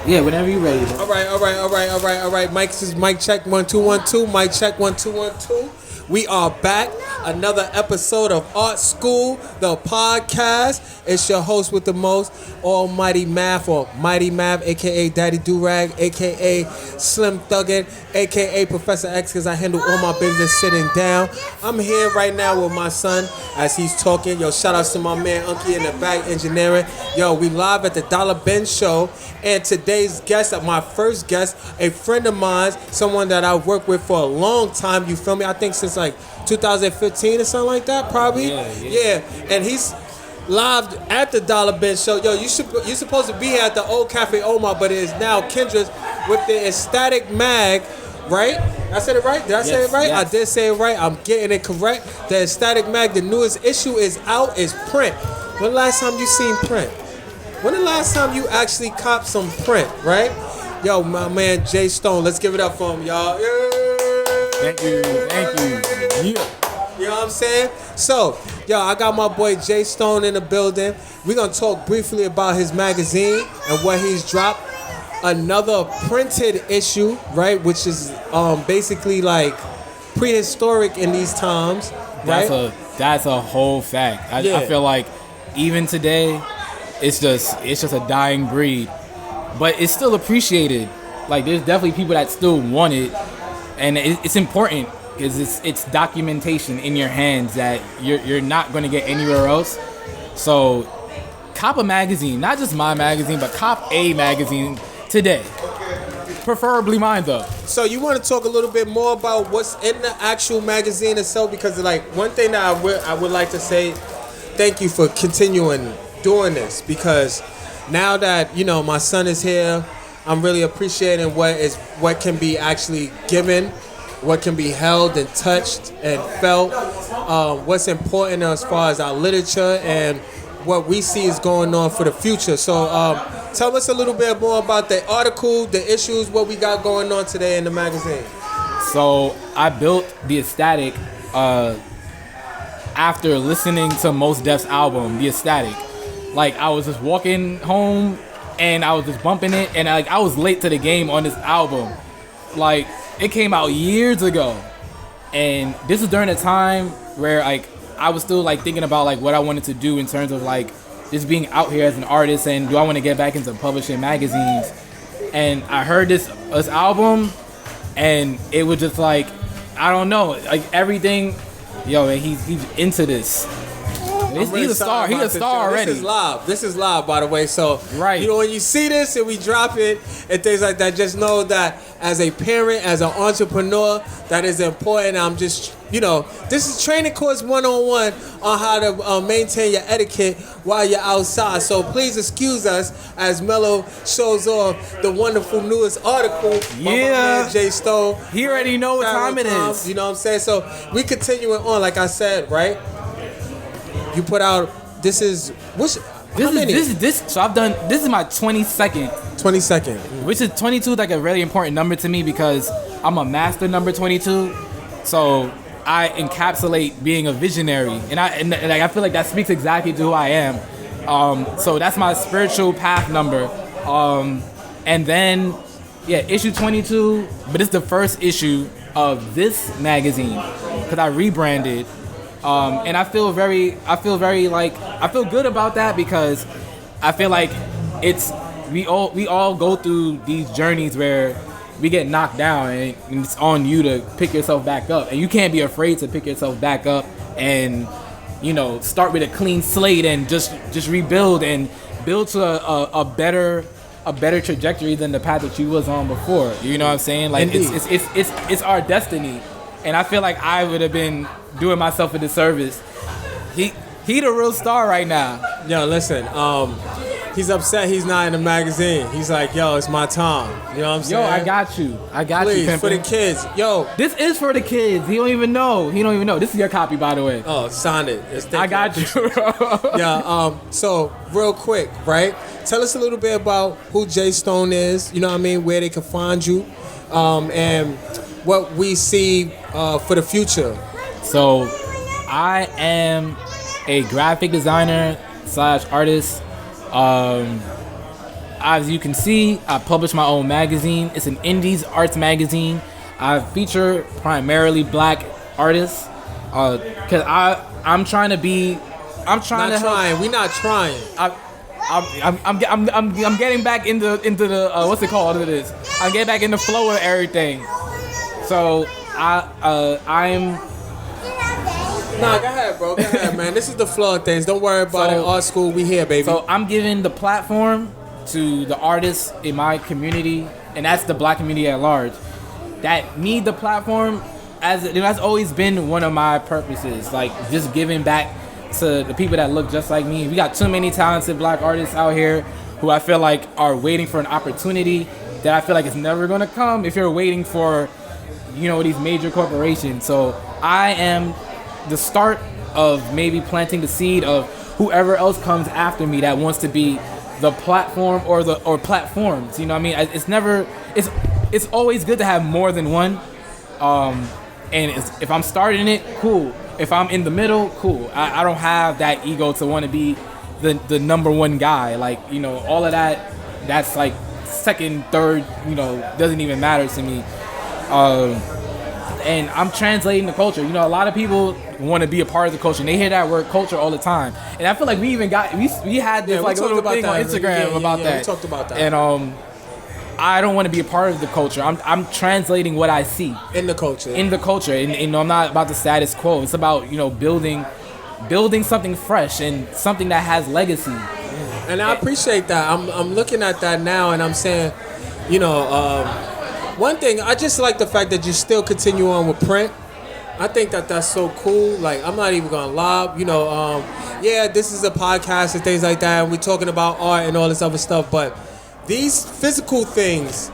Yeah, whenever you're ready. Bro. All right. Mike's is mic check 1 2 1 2. Mic check 1 2 1 2. We are back. Another episode of Art School, the podcast. It's your host with the most, Almighty Math, or Mighty Math, aka Daddy Durag, aka Slim Thuggin, aka Professor X, because I handle all my business sitting down. I'm here right now with my son as he's talking. Yo, shout outs to my man Unky in the back engineering. Yo, we live at the Dollar Ben Show, and today's guest, my first guest, a friend of mine, someone that I've worked with for a long time. You feel me? I think since like 2015 or something like that, probably. Yeah. And he's live at the Dollar Ben Show. Yo, you're supposed to be here at the old Cafe Omar, but it is now Kendra's with the Ecstatic Mag, right? I said it right? Did I say it right? Yes. I did say it right. I'm getting it correct. The Ecstatic Mag, the newest issue is out. It's print. When the last time you seen print? When the last time you actually copped some print, right? Yo, my man Jay Stone. Let's give it up for him, y'all. Yeah. Thank you. Yeah. You know what I'm saying? So, yo, I got my boy Jay Stone in the building. We're going to talk briefly about his magazine and what he's dropped. Another printed issue, right? Which is basically like prehistoric in these times, right? That's a whole fact. I feel like even today, it's just a dying breed. But it's still appreciated. Like, there's definitely people that still want it. And it's important because it's documentation in your hands that you're not going to get anywhere else. So cop a magazine, not just my magazine, but cop a magazine today. Preferably mine, though. So you want to talk a little bit more about what's in the actual magazine itself? Because like one thing that I would like to say, thank you for continuing doing this, because now that, you know, my son is here, I'm really appreciating what can be actually given, what can be held and touched and felt, what's important as far as our literature and what we see is going on for the future. So tell us a little bit more about the article, the issues, what we got going on today in the magazine. So I built the Ecstatic after listening to Mos Def's album, The Ecstatic. Like, I was just walking home and I was just bumping it, and I was late to the game on this album. Like, it came out years ago, and this is during a time where like I was still like thinking about like what I wanted to do in terms of like just being out here as an artist, and do I want to get back into publishing magazines. And I heard this album, and it was just like, I don't know, like everything. Yo, man, he's into this. He's a star. He's a star already. This is live, by the way. So, right. You know, when you see this and we drop it and things like that, just know that as a parent, as an entrepreneur, that is important. I'm just, you know, this is training course 101 on how to maintain your etiquette while you're outside. So please excuse us as Mello shows off the wonderful newest article by my man Jay Stone. He already know what time it is. You know what I'm saying? So we continuing on, like I said, right? You put out, this is so I've done, this is my 22nd. 22nd. Which is 22 is like a really important number to me because I'm a master number 22. So I encapsulate being a visionary, and I feel like that speaks exactly to who I am. So that's my spiritual path number. And then issue 22, but it's the first issue of this magazine because I rebranded. And I feel good about that because I feel like we all go through these journeys where we get knocked down, and it's on you to pick yourself back up, and you can't be afraid to pick yourself back up and, you know, start with a clean slate and just rebuild and build to a better trajectory than the path that you was on before. You know what I'm saying? Like, it's our destiny. And I feel like I would have been doing myself a disservice. He the real star right now. Yo, listen, he's upset he's not in the magazine. He's like, yo, it's my time. You know what I'm saying? Yo, I got you. Please, you, for the kids. Yo. This is for the kids. He don't even know. This is your copy, by the way. Oh, sign it. I got you. Yeah, so real quick, right? Tell us a little bit about who Jay Stone is, you know what I mean, where they can find you, and what we see for the future. So, I am a graphic designer / artist. as you can see, I publish my own magazine. It's an indies arts magazine. I feature primarily black artists, cause I'm trying to be. I'm trying Not to trying. help. We're not trying. I'm getting back into the what's it called? It is. I'm getting back in the flow of everything. So I'm. Nah, go ahead, bro. Go ahead, man. This is the flow of things. Don't worry about it. Art school, we here, baby. So I'm giving the platform to the artists in my community, and that's the black community at large, that need the platform. That's always been one of my purposes, like just giving back to the people that look just like me. We got too many talented black artists out here who I feel like are waiting for an opportunity that I feel like is never gonna come if you're waiting for, these major corporations. So I am the start of maybe planting the seed of whoever else comes after me that wants to be the platform or platforms. You know what I mean? It's always good to have more than one. And if I'm starting it, cool. If I'm in the middle, cool. I don't have that ego to want to be the number one guy. Like, all of that, that's like second, third, doesn't even matter to me. And I'm translating the culture. A lot of people want to be a part of the culture, and they hear that word culture all the time. And I feel like we even we had this like little thing on Instagram about that. We talked about that. And I don't want to be a part of the culture. I'm translating what I see in the culture. And I'm not about the status quo. It's about building something fresh and something that has legacy. And I appreciate that. I'm looking at that now, and I'm saying, one thing, I just like the fact that you still continue on with print. I think that's so cool. Like, I'm not even gonna lie. Yeah, this is a podcast and things like that, and we're talking about art and all this other stuff, but these physical things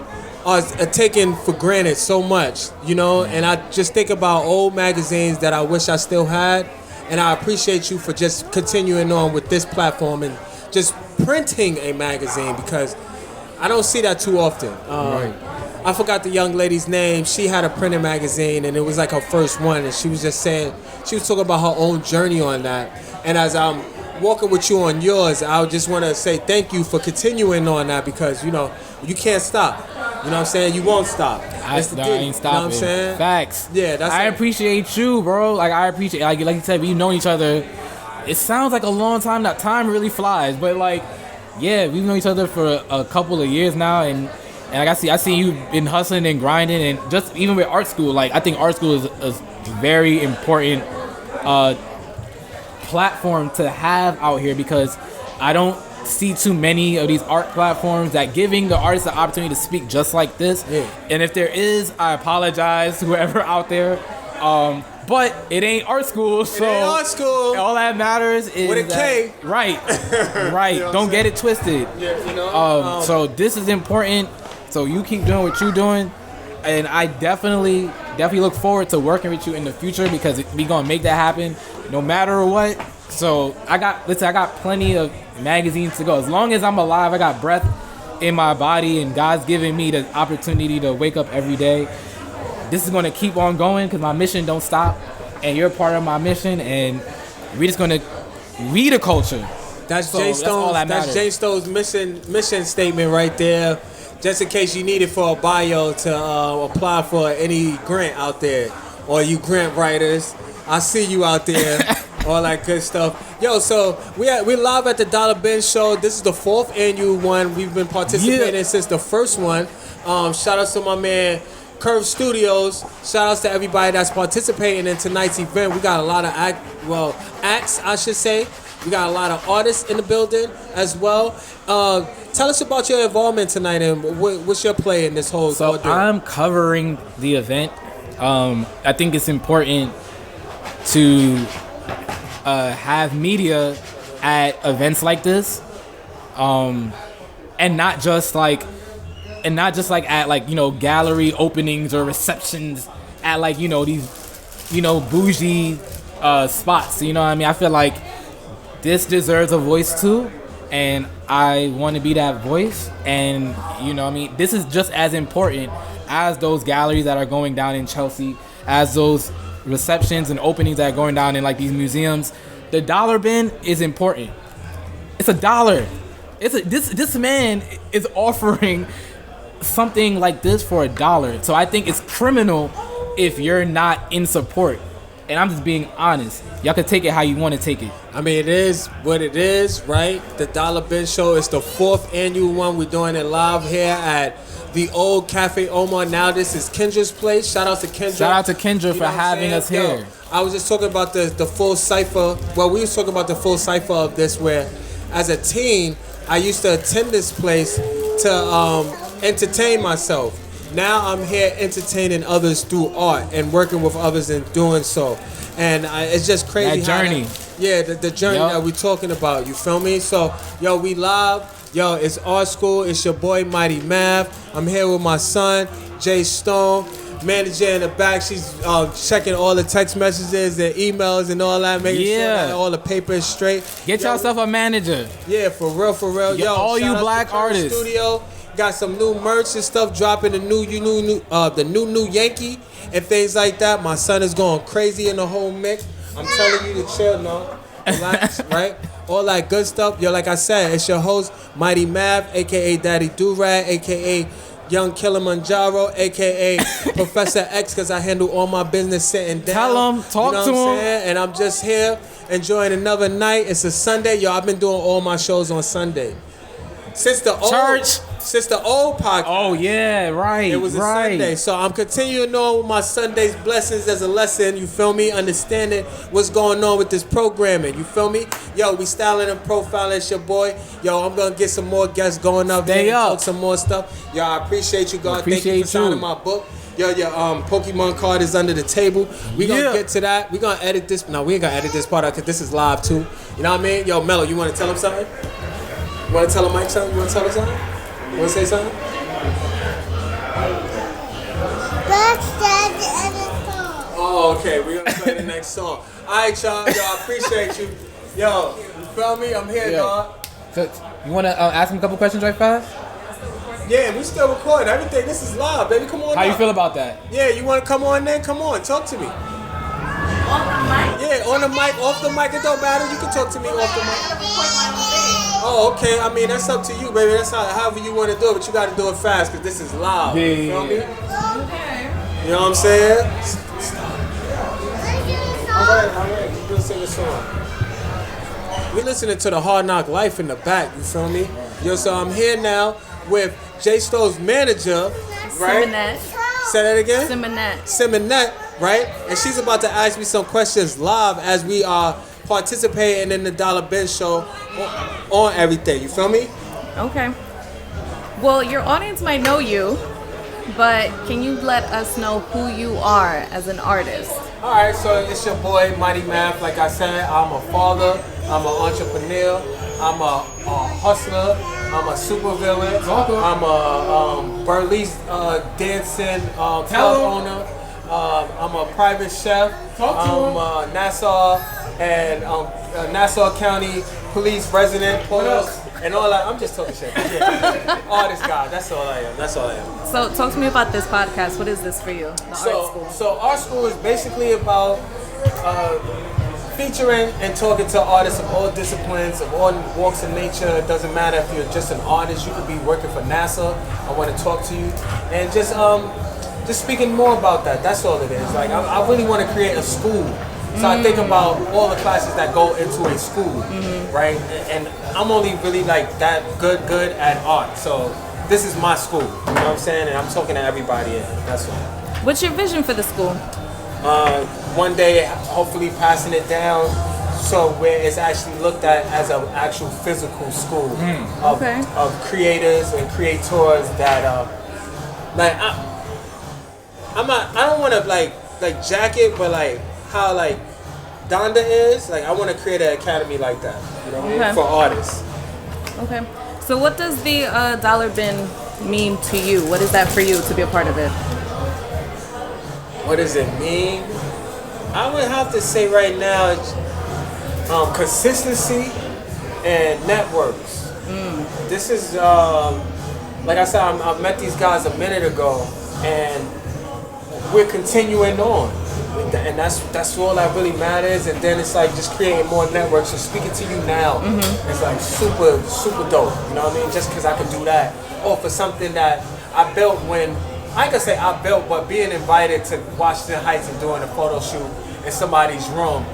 are taken for granted so much, and I just think about old magazines that I wish I still had, and I appreciate you for just continuing on with this platform and just printing a magazine, because I don't see that too often. Right. I forgot the young lady's name. She had a printed magazine, and it was like her first one, and she was just saying, she was talking about her own journey on that. And as I'm walking with you on yours, I just want to say thank you for continuing on that, because, you can't stop. You know what I'm saying? You won't stop. I ain't stopping. You know what I'm saying? Facts. Yeah, I appreciate you, bro. Like, I appreciate, like you said, we've known each other. It sounds like a long time. That time really flies. But, like, yeah, we've known each other for a couple of years now, and I see you've been hustling and grinding, and just even with art school, like, I think art school is a very important platform to have out here, because I don't see too many of these art platforms that giving the artists the opportunity to speak just like this. Yeah. And if there is, I apologize to whoever out there. But it ain't art school, so it ain't art school. All that matters is with a K. Right. Don't get it twisted. Yeah, so this is important. So you keep doing what you're doing, and I definitely look forward to working with you in the future, because we gonna make that happen no matter what. So I got plenty of magazines to go. As long as I'm alive, I got breath in my body, and God's giving me the opportunity to wake up every day. This is gonna keep on going, because my mission don't stop, and you're a part of my mission, and we're just gonna read the culture. That's Jay Stone's. That's Jay Stone's mission statement right there. Just in case you need it for a bio to apply for any grant out there, or you grant writers, I see you out there, all that good stuff. Yo, so we're live at the Dollar Ben Show. This is the 4th annual one. We've been participating since the first one. Shout out to my man Curve Studios. Shout outs to everybody that's participating in tonight's event. We got a lot of acts, I should say. We got a lot of artists in the building as well. Tell us about your involvement tonight, and what's your play in this whole So ordeal? I'm covering the event. I think it's important to have media at events like this, and not just like at gallery openings or receptions at these bougie spots. You know what I mean? I feel like this deserves a voice too, and I want to be that voice. And this is just as important as those galleries that are going down in Chelsea, as those receptions and openings that are going down in like these museums. The dollar bin is important. It's $1. This man is offering something like this for $1. So I think it's criminal if you're not in support. And I'm just being honest. Y'all can take it how you want to take it. I mean, it is what it is, right? The Dollar Bin Show is the 4th annual one. We're doing it live here at the old Cafe Omar. Now this is Kendra's place. Shout out to Kendra. Shout out to Kendra for having us here. Yo, I was just talking about the full cipher. Well, we was talking about the full cipher of this, where as a teen, I used to attend this place to entertain myself. Now I'm here entertaining others through art and working with others in doing so. And it's just crazy. That journey. The journey that we're talking about. You feel me? So, yo, we live. Yo, it's Art School. It's your boy, Mighty Mav. I'm here with my son, Jay Stone. Manager in the back. She's checking all the text messages and emails and all that, making sure that all the paper is straight. Get yourself a manager. Yeah, for real. Yo, all you black artists. Studio. Got some new merch and stuff dropping. The new Yankee and things like that. My son is going crazy in the whole mix. I'm telling you to chill, no, relax, right? All that good stuff. Yo, like I said, it's your host, Mighty Mav, aka Daddy Durag, aka Young Kilimanjaro, aka Professor X, because I handle all my business sitting down. Tell him, talk to him. And I'm just here enjoying another night. It's a Sunday, yo. I've been doing all my shows on Sunday since the old podcast. Oh yeah, right. It was a Sunday, so I'm continuing on with my Sunday's blessings as a lesson. You feel me? Understanding what's going on with this programming. You feel me? Yo, we styling and profiling. It's your boy. Yo, I'm gonna get some more guests going up there and talk some more stuff. Yo, I appreciate you, God. Thank you for signing my book. Yo, your Pokemon card is under the table. We gonna get to that. We gonna edit this. No, we ain't gonna edit this part out because this is live too. You know what I mean? Yo, Mello, you wanna tell him something? You wanna tell him Mike something? You wanna tell him something? You wanna say something? Oh, okay. We're gonna play the next song. Alright, y'all. Yo, I appreciate you. Yo, you feel me? I'm here, dog. So, you wanna ask him a couple questions right fast? Yeah, we still recording everything. This is live, baby. Come on. How you feel about that? Yeah, you wanna come on then? Come on, talk to me. On the mic? Yeah, on the mic, off the mic, it don't matter. You can talk to me off the mic. Oh, okay. I mean, that's up to you, baby. That's however you want to do it, but you got to do it fast because this is live. Yeah. You feel me? Okay. You know what I'm saying? All right. We're gonna sing a song. We're listening to the Hard Knock Life in the back. You feel me? Yo, so I'm here now with Jay Stowe's manager, right? Simonette. Say that again? Simonette, right? And she's about to ask me some questions live as we are participating in the Dollar Bin Show on everything. You feel me? Okay. Well, your audience might know you, but can you let us know who you are as an artist? All right, so it's your boy, Mighty Math. Like I said, I'm a father, I'm an entrepreneur, I'm a hustler, I'm a supervillain, I'm a burlesque dancing club owner, I'm a private chef, I'm Nassau and Nassau County Police resident, and all that. I'm just talking shit. Yeah. Artist guy, that's all I am. So talk to me about this podcast. What is this for you? The Art School. So Art School is basically about featuring and talking to artists of all disciplines, of all walks of nature. It doesn't matter if you're just an artist. You could be working for NASA. I want to talk to you, and just speaking more about that. That's all it is. Like I really want to create a school. So I think about all the classes that go into a school, right? And I'm only really like that good at art. So this is my school. You know what I'm saying? And I'm talking to everybody in it. That's all. What's your vision for the school? One day, hopefully passing it down so where it's actually looked at as an actual physical school of creators and creators that like I don't want to like jack it, but like how like Donda is, like I want to create an academy like that, you know what I mean? For artists. Okay. So what does the dollar bin mean to you? What is that for you to be a part of it? What does it mean? I would have to say right now, consistency and networks. This is, like I said, I met these guys a minute ago, and we're continuing on. and that's all that really matters. And then it's like just creating more networks. So speaking to you now, it's like super dope. You know what I mean? Just because I can do that, or for something that I built when I ain't gonna say I built, but being invited to Washington Heights and doing a photo shoot in somebody's room,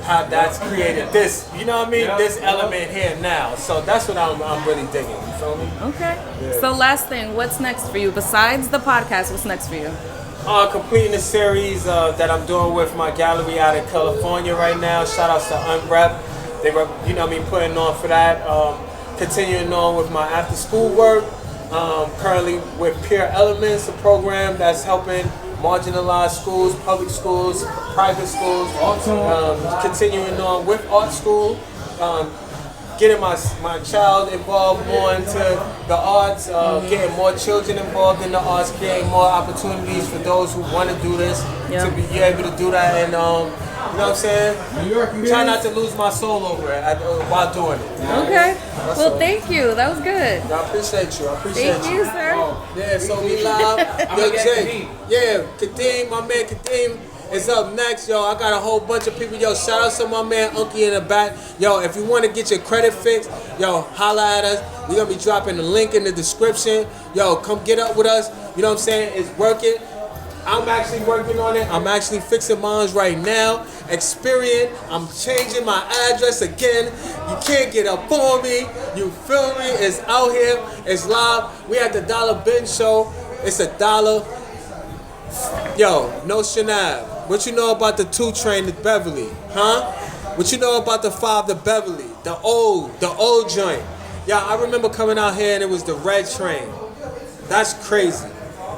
how that's created this, you know what I mean? This element here now. So that's what I'm really digging. You feel me? Okay. Yeah. So last thing, what's next for you besides the podcast? What's next for you? Completing the series that I'm doing with my gallery out in California right now. Shout outs to Unrep. They were, you know what I mean, putting on for that. Continuing on with my after school work. Currently with Peer Elements, a program that's helping marginalized schools, public schools, private schools. Continuing on with art school. Getting my child involved more into the arts, getting more children involved in the arts, creating more opportunities for those who want to do this, to be able to do that, and you know what I'm saying? Try not to lose my soul over it while doing it. Okay. Well, thank you. That was good. I appreciate you. Thank you, sir. Yeah, so we live. Yo, Jay. Yeah, Kadeem, my man Kadeem is up next, yo. I got a whole bunch of people. Yo, shout out to my man Unky in the back. Yo, if you want to get your credit fixed, yo, holla at us. We're going to be dropping the link in the description. Yo, come get up with us. You know what I'm saying? It's working. I'm actually working on it. I'm actually fixing mine right now. Experian. I'm changing my address again. You can't get up on me. You feel me? It's out here. It's live. We at the Dollar Bin Show. It's $1. Yo, no Shanab. What you know about the 2 train to Beverly? Huh? What you know about the 5 to Beverly? The old joint. Yeah, I remember coming out here and it was the red train. That's crazy.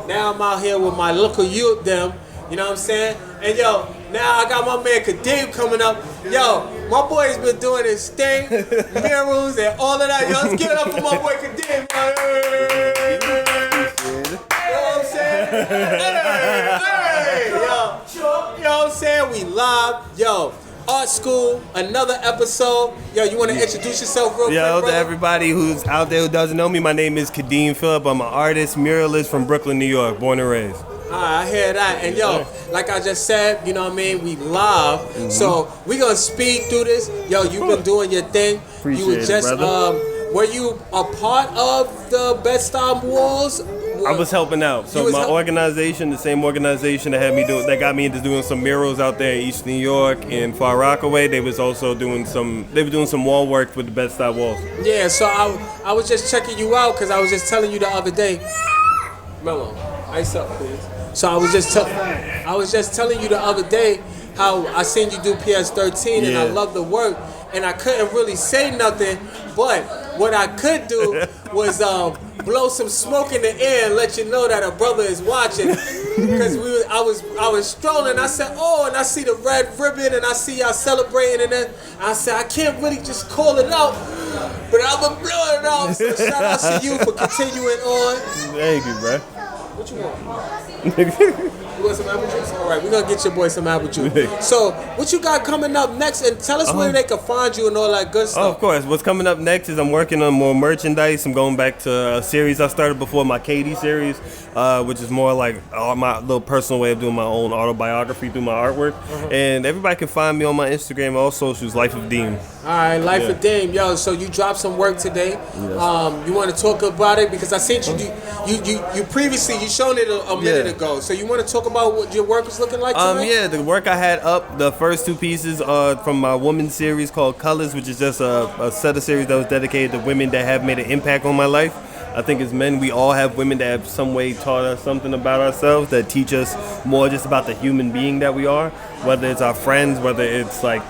Now I'm out here with my local youth them, you know what I'm saying? And yo, now I got my man Kadeem coming up. Yo, my boy's been doing his thing, murals and all of that. Yo, let's give it up for my boy Kadeem. You know what I'm saying? Hey, yo. You know what I'm saying? We live. Yo, Art School, another episode. Yo, you want to introduce yourself real quick, Yo, to brother? everybody who's out there who doesn't know me, my name is Kadeem Phillip. I'm an artist, muralist from Brooklyn, New York, born and raised. I hear that. And yo, like I just said, you know what I mean? We live. So we going to speed through this. Yo, you've been doing your thing. Appreciate you were just, it, brother. were you a part of the Bed-Stuy Walls? I was helping out. So my organization, the same organization that had me do, that got me into doing some murals out there in East New York and Far Rockaway, they was also doing some wall work with the Bed-Stuy Walls. Yeah, so I was just checking you out because I was just telling you the other day. Mellow, ice up, please. So I was just telling you the other day how I seen you do PS13 and I love the work and I couldn't really say nothing, but what I could do was blow some smoke in the air and let you know that a brother is watching. Because I was strolling, I said, oh, and I see the red ribbon and I see y'all celebrating, and then I said, I can't really just call it out, but I'm gonna blow it out. So shout out to you for continuing on. Thank you, bro. What you want? You want some apple juice? All right, we're gonna get your boy some apple juice. So, what you got coming up next? And tell us where they can find you and all that good stuff. Oh, of course. What's coming up next is I'm working on more merchandise. I'm going back to a series I started before, my Katie series, which is more like my little personal way of doing my own autobiography through my artwork. And everybody can find me on my Instagram and all socials, Life of Deem. All right, Life of Dame. Yo, so you dropped some work today. Yes. You want to talk about it? Because I seen you previously, you shown it a minute ago. So you want to talk about what your work is looking like today? Yeah, the work I had up, the first 2 pieces are from my woman series called Colors, which is just a set of series that was dedicated to women that have made an impact on my life. I think as men, we all have women that have some way taught us something about ourselves, that teach us more just about the human being that we are, whether it's our friends, whether it's like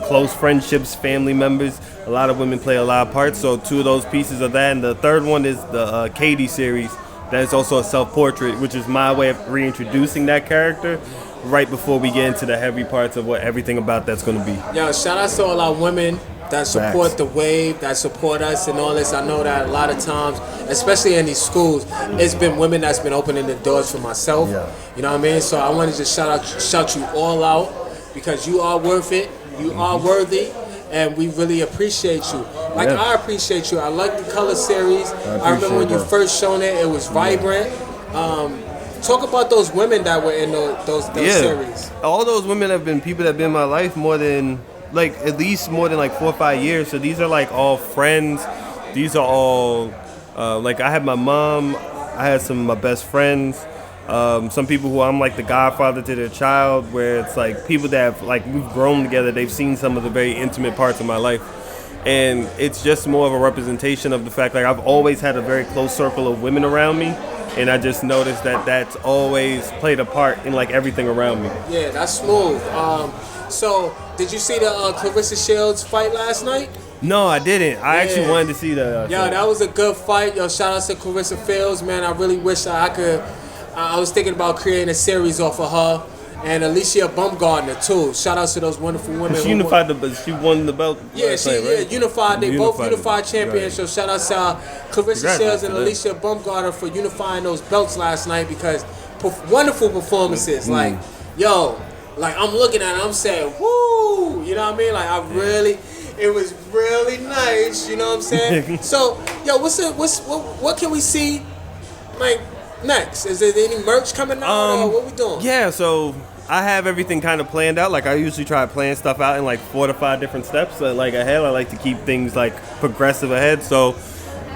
close friendships, family members. A lot of women play a lot of parts, so 2 of those pieces are that. And the third one is the Katie series. That is also a self-portrait, which is my way of reintroducing that character right before we get into the heavy parts of what everything about that's going to be. Yo, shout out to all our women that support the wave, that support us and all this. I know that a lot of times, especially in these schools, it's been women that's been opening the doors for myself. You know what I mean? So I wanted to shout you all out because you are worth it. You are worthy. And we really appreciate you. Like, I appreciate you. I like the color series. I remember when you first shown it, it was vibrant. Talk about those women that were in those series. All those women have been people that have been in my life more than at least more than 4 or 5 years. So these are all friends. These are all I had my mom. I had some of my best friends. Some people who I'm the godfather to their child, where it's people that have we've grown together. They've seen some of the very intimate parts of my life, and it's just more of a representation of the fact I've always had a very close circle of women around me, and I just noticed that that's always played a part in everything around me. Yeah, that's smooth. So did you see the Clarissa Shields fight last night? No, I didn't. I actually wanted to see the. Yo, that was a good fight. Yo, shout out to Clarissa Fields, man. I really wish I could. I was thinking about creating a series off of her and Alicia Baumgartner too. Shout out to those wonderful women. She unified she won the belt. Yeah, unified. They both unified champions. Right. So shout out to Clarissa Shields and Alicia Baumgartner for unifying those belts last night, because wonderful performances. I'm looking at it, I'm saying, woo! You know what I mean? It was really nice. You know what I'm saying? So, yo, what can we see next? Is there any merch coming out, or what we doing? Yeah, so I have everything kind of planned out. I usually try to plan stuff out in 4 to 5 different steps. Ahead, I like to keep things progressive ahead. So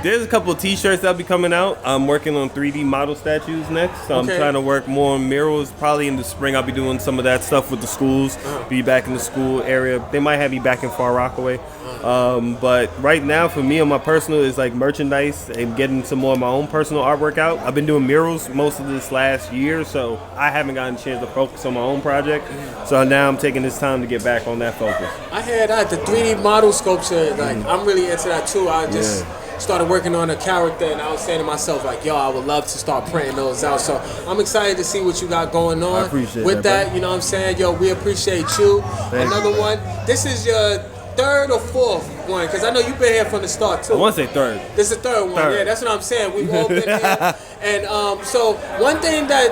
there's a couple of T-shirts that'll be coming out. I'm working on 3D model statues next. So I'm trying to work more on murals. Probably in the spring, I'll be doing some of that stuff with the schools. Be back in the school area. They might have me back in Far Rockaway. But right now, for me on my personal, is merchandise and getting some more of my own personal artwork out. I've been doing murals most of this last year, so I haven't gotten a chance to focus on my own project. So now I'm taking this time to get back on that focus. I had the 3D model sculpture. I'm really into that too. I just started working on a character, and I was saying to myself, yo, I would love to start printing those out. So I'm excited to see what you got going on. I appreciate with that. Bro. You know what I'm saying? Yo, we appreciate you. Another one. This is your third or fourth one, because I know you've been here from the start too. I want to say third. This is the third one. Yeah, that's what I'm saying. We've all been here. And so one thing that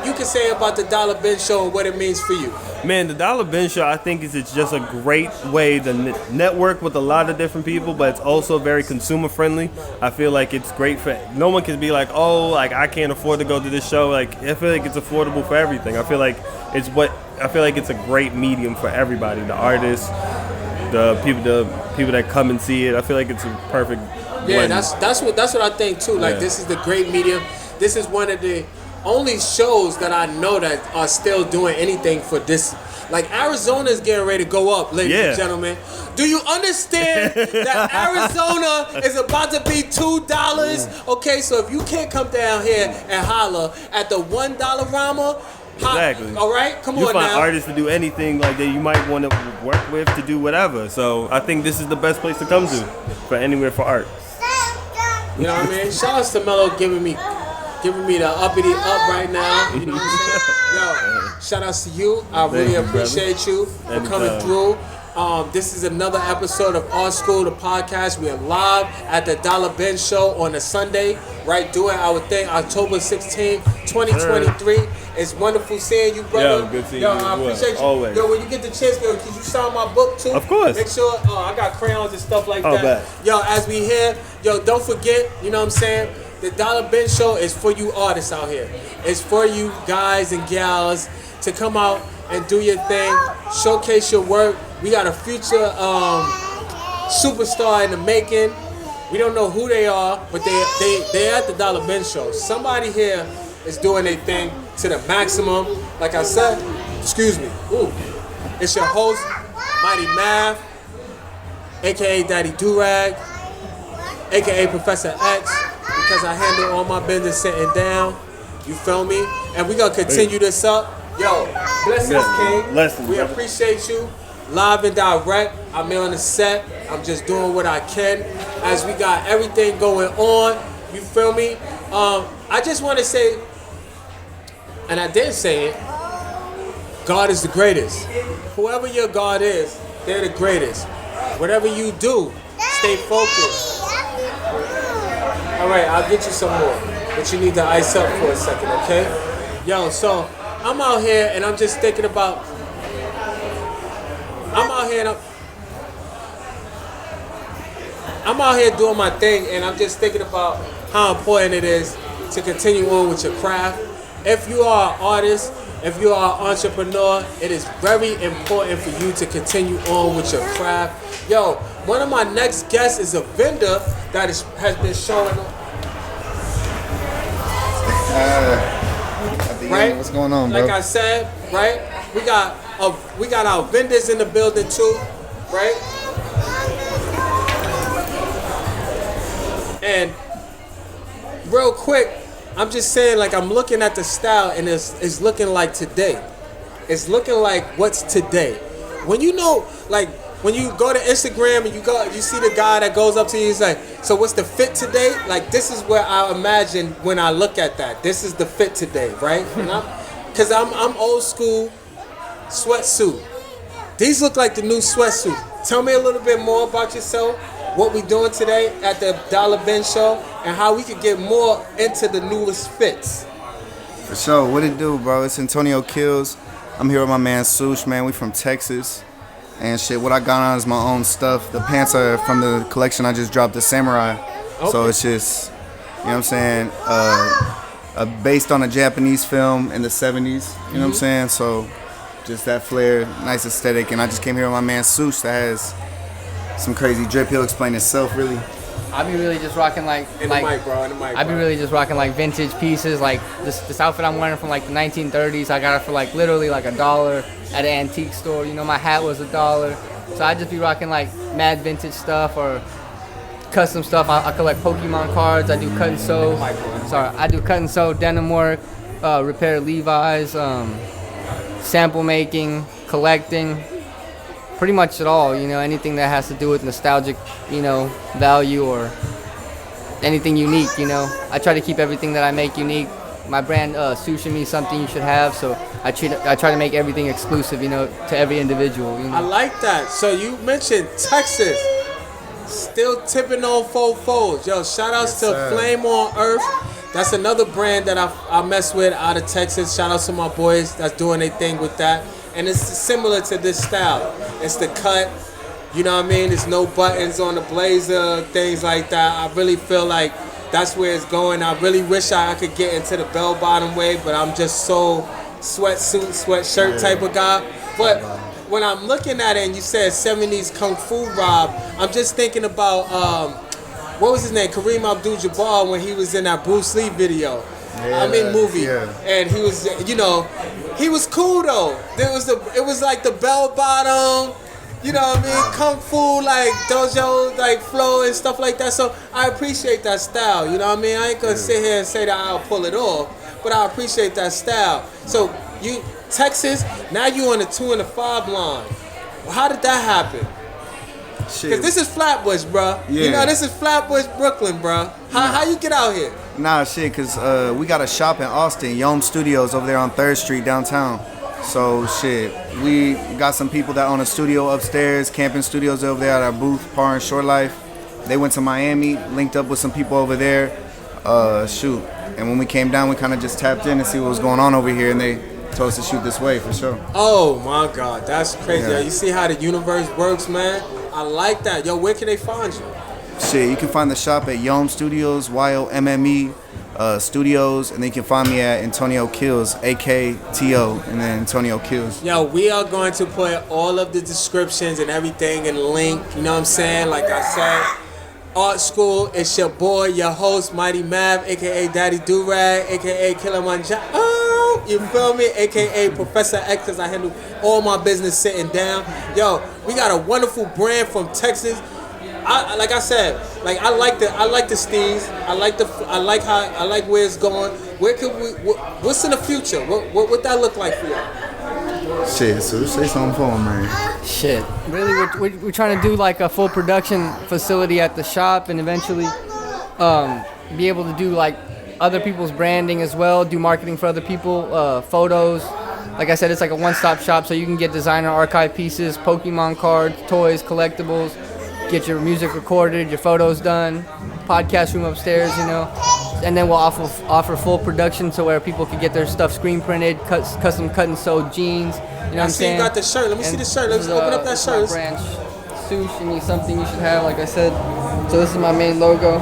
you can say about the Dollar Ben Show and what it means for you. Man, the Dollar Ben Show, I think it's just a great way to network with a lot of different people, but it's also very consumer friendly. I feel like it's great for, no one can be I can't afford to go to this show. I feel like it's affordable for everything. I feel like it's a great medium for everybody, the artists, the people that come and see it. I feel like it's a perfect blend. That's what I think too. This is the great medium. This is one of the only shows that I know that are still doing anything for this. Arizona is getting ready to go up, ladies and gentlemen. Do you understand that Arizona is about to be $2? Okay, so if you can't come down here and holler at the $1 Rama, exactly. All right, come you on find now. artists to do anything that you might want to work with, to do whatever. So I think this is the best place to come to for anywhere for art. You know what I mean? Shout out to Mello giving me the uppity up right now. You know what I'm saying? Yo, shout out to you. I really appreciate you for coming through. This is another episode of Art School, the podcast. We are live at the Dollar Ben Show on a Sunday, right? Doing our thing, October 16th, 2023. It's wonderful seeing you, brother. Yo, good seeing you. I appreciate you. Always. Yo, when you get the chance, can you sign my book too? Of course. Make sure I got crayons and stuff like that. Bet. Yo, as we here, don't forget, you know what I'm saying? The Dollar Ben Show is for you artists out here. It's for you guys and gals to come out and do your thing, showcase your work. We got a future superstar in the making. We don't know who they are, but they're at the Dollar Ben Show. Somebody here is doing their thing to the maximum. Like I said, excuse me. Ooh, it's your host, Mighty Math, aka Daddy Durag, aka Professor X. Because I handle all my business sitting down. You feel me? And we're going to continue this up. Yo, blessings, King. Blessings, we brother. appreciate you. Live and direct. I'm here on the set. I'm just doing what I can. As we got everything going on. You feel me? I just want to say, and I did say it, God is the greatest. Whoever your God is, they're the greatest. Whatever you do, stay focused. All right, I'll get you some more, but you need to ice up for a second, okay? Yo, so I'm out here and I'm just thinking about. I'm out here doing my thing, and I'm just thinking about how important it is to continue on with your craft. if you are an artist, if you are an entrepreneur, it is very important for you to continue on with your craft. Yo, one of my next guests is a vendor that has been showing up. Right? What's going on, bro? Like I said, right? We got our vendors in the building too, right? And real quick, I'm just saying, like, I'm looking at the style and it's looking like today. It's looking like what's today. When you know, like, when you go to Instagram and you see the guy that goes up to you, he's like, so what's the fit today? Like, this is where I imagine when I look at that. This is the fit today, right? Because I'm old school sweatsuit. These look like the new sweatsuit. Tell me a little bit more about yourself, what we doing today at the Dollar Ben Show, and how we could get more into the newest fits. For sure. What it do, bro? It's Antonio Kills. I'm here with my man Sush, man. We from Texas. And shit, what I got on is my own stuff. The pants are from the collection I just dropped, the Samurai. Okay. So it's just, you know what I'm saying, based on a Japanese film in the 70s. You know what I'm saying? So just that flair, nice aesthetic. And I just came here with my man Sush that has some crazy drip. He'll explain himself, really. I be really just rocking like In the mic, bro. I be really just rocking like vintage pieces. Like this outfit I'm wearing from like the 1930s. I got it for like literally like $1 at an antique store. You know, my hat was $1. So I just be rocking like mad vintage stuff or custom stuff. I collect Pokemon cards. I do cut and sew. I do cut and sew, denim work, repair Levi's, sample making, collecting. Pretty much it all, you know, anything that has to do with nostalgic, you know, value or anything unique, you know. I try to keep everything that I make unique. My brand, Sushi Me, something you should have, so I try to make everything exclusive, you know, to every individual. You know? I like that. So you mentioned Texas, still tipping on fofos. Yo, shout outs to Flame on Earth. That's another brand that I mess with out of Texas. Shout out to my boys that's doing their thing with that. And it's similar to this style. It's the cut, you know what I mean? There's no buttons on the blazer, things like that. I really feel like that's where it's going. I really wish I could get into the bell-bottom way, but I'm just so sweatsuit, sweatshirt type of guy. But when I'm looking at it and you said 70s Kung Fu Rob, I'm just thinking about, what was his name? Kareem Abdul-Jabbar when he was in that Bruce Lee video. Movie. Yeah. And he was, you know, he was cool though. It was like the bell bottom, you know what I mean? Kung Fu, like dojo, like flow and stuff like that. So I appreciate that style, you know what I mean? I ain't gonna sit here and say that I'll pull it off, but I appreciate that style. So you, Texas, now you on the 2 and the 5 line. How did that happen? Because this is Flatbush, bro. Yeah. You know, this is Flatbush, Brooklyn, bro. How you get out here? Nah, shit, because we got a shop in Austin, Yom Studios, over there on 3rd Street downtown. So, shit, we got some people that own a studio upstairs, camping studios over there at our booth, Par and Short Life. They went to Miami, linked up with some people over there. And when we came down, we kind of just tapped in and see what was going on over here, and they told us to shoot this way, for sure. Oh, my God, that's crazy. Yeah. You see how the universe works, man? I like that. Yo, where can they find you? Shit, you can find the shop at Yom Studios, YOMME Studios, and then you can find me at Antonio Kills, AKTO, and then Antonio Kills. Yo, we are going to put all of the descriptions and everything in the link, you know what I'm saying? Like I said, Art School, it's your boy, your host, Mighty Mav, a.k.a. Daddy Durag, a.k.a. Kilimanjaro. You feel me? A.k.a. Professor X, because I handle all my business sitting down. Yo, we got a wonderful brand from Texas. I like the steez. I like where it's going. What's in the future? What that look like for y'all? Shit, so say something for him, man. Shit, really, we're trying to do like a full production facility at the shop, and eventually be able to do like other people's branding as well, do marketing for other people, photos. Like I said, it's like a one-stop shop, so you can get designer archive pieces, Pokemon cards, toys, collectibles, get your music recorded, your photos done, podcast room upstairs, you know. And then we'll offer full production to where people can get their stuff screen printed, custom cut and sewed jeans. You know what I'm saying? You got the shirt. Let me see the shirt. Let's open up that shirt. Branch, Sushi Me, something you should have, like I said. So this is my main logo.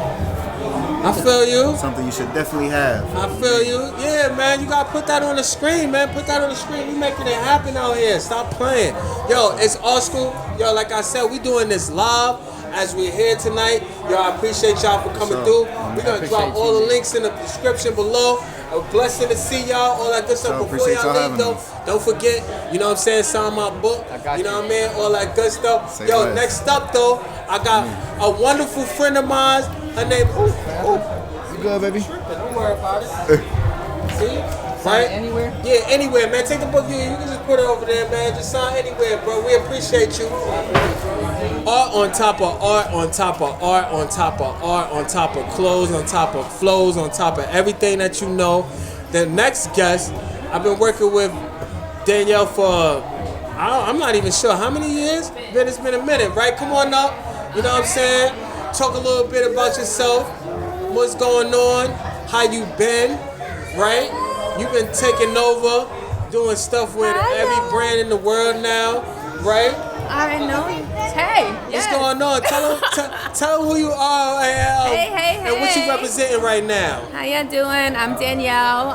I feel you. Something you should definitely have. I feel you. Yeah, man, you gotta put that on the screen, man. Put that on the screen. We making it happen out here. Stop playing. Yo, it's Art School. Yo, like I said, we doing this live as we're here tonight. Yo, I appreciate y'all for coming through. We're gonna drop all the links in the description below. A blessing to see y'all, all that good stuff. So Before y'all leave, though, me. don't forget, you know what I'm saying, sign my book. You know what I mean? All that good stuff. Say Yo, less. next up, though, I got a wonderful friend of mine. Her name, You good, baby? don't worry about it. See? Right? Anywhere? Yeah, anywhere, man. Take the book. You can just put it over there, man. Just sign anywhere, bro. We appreciate you. Art on top of art, on top of art, on top of art, on top of clothes, on top of flows, on top of everything that you know. The next guest, I've been working with Danielle for, I'm not even sure how many years. It's been a minute, right? Come on up. You know what I'm saying? Talk a little bit about yourself. What's going on? How you been? Right? You've been taking over, doing stuff with every brand in the world now, right? I know you. Hey, What's going on? Tell them who you are Hey. and what you representing right now. How y'all doing? I'm Danielle.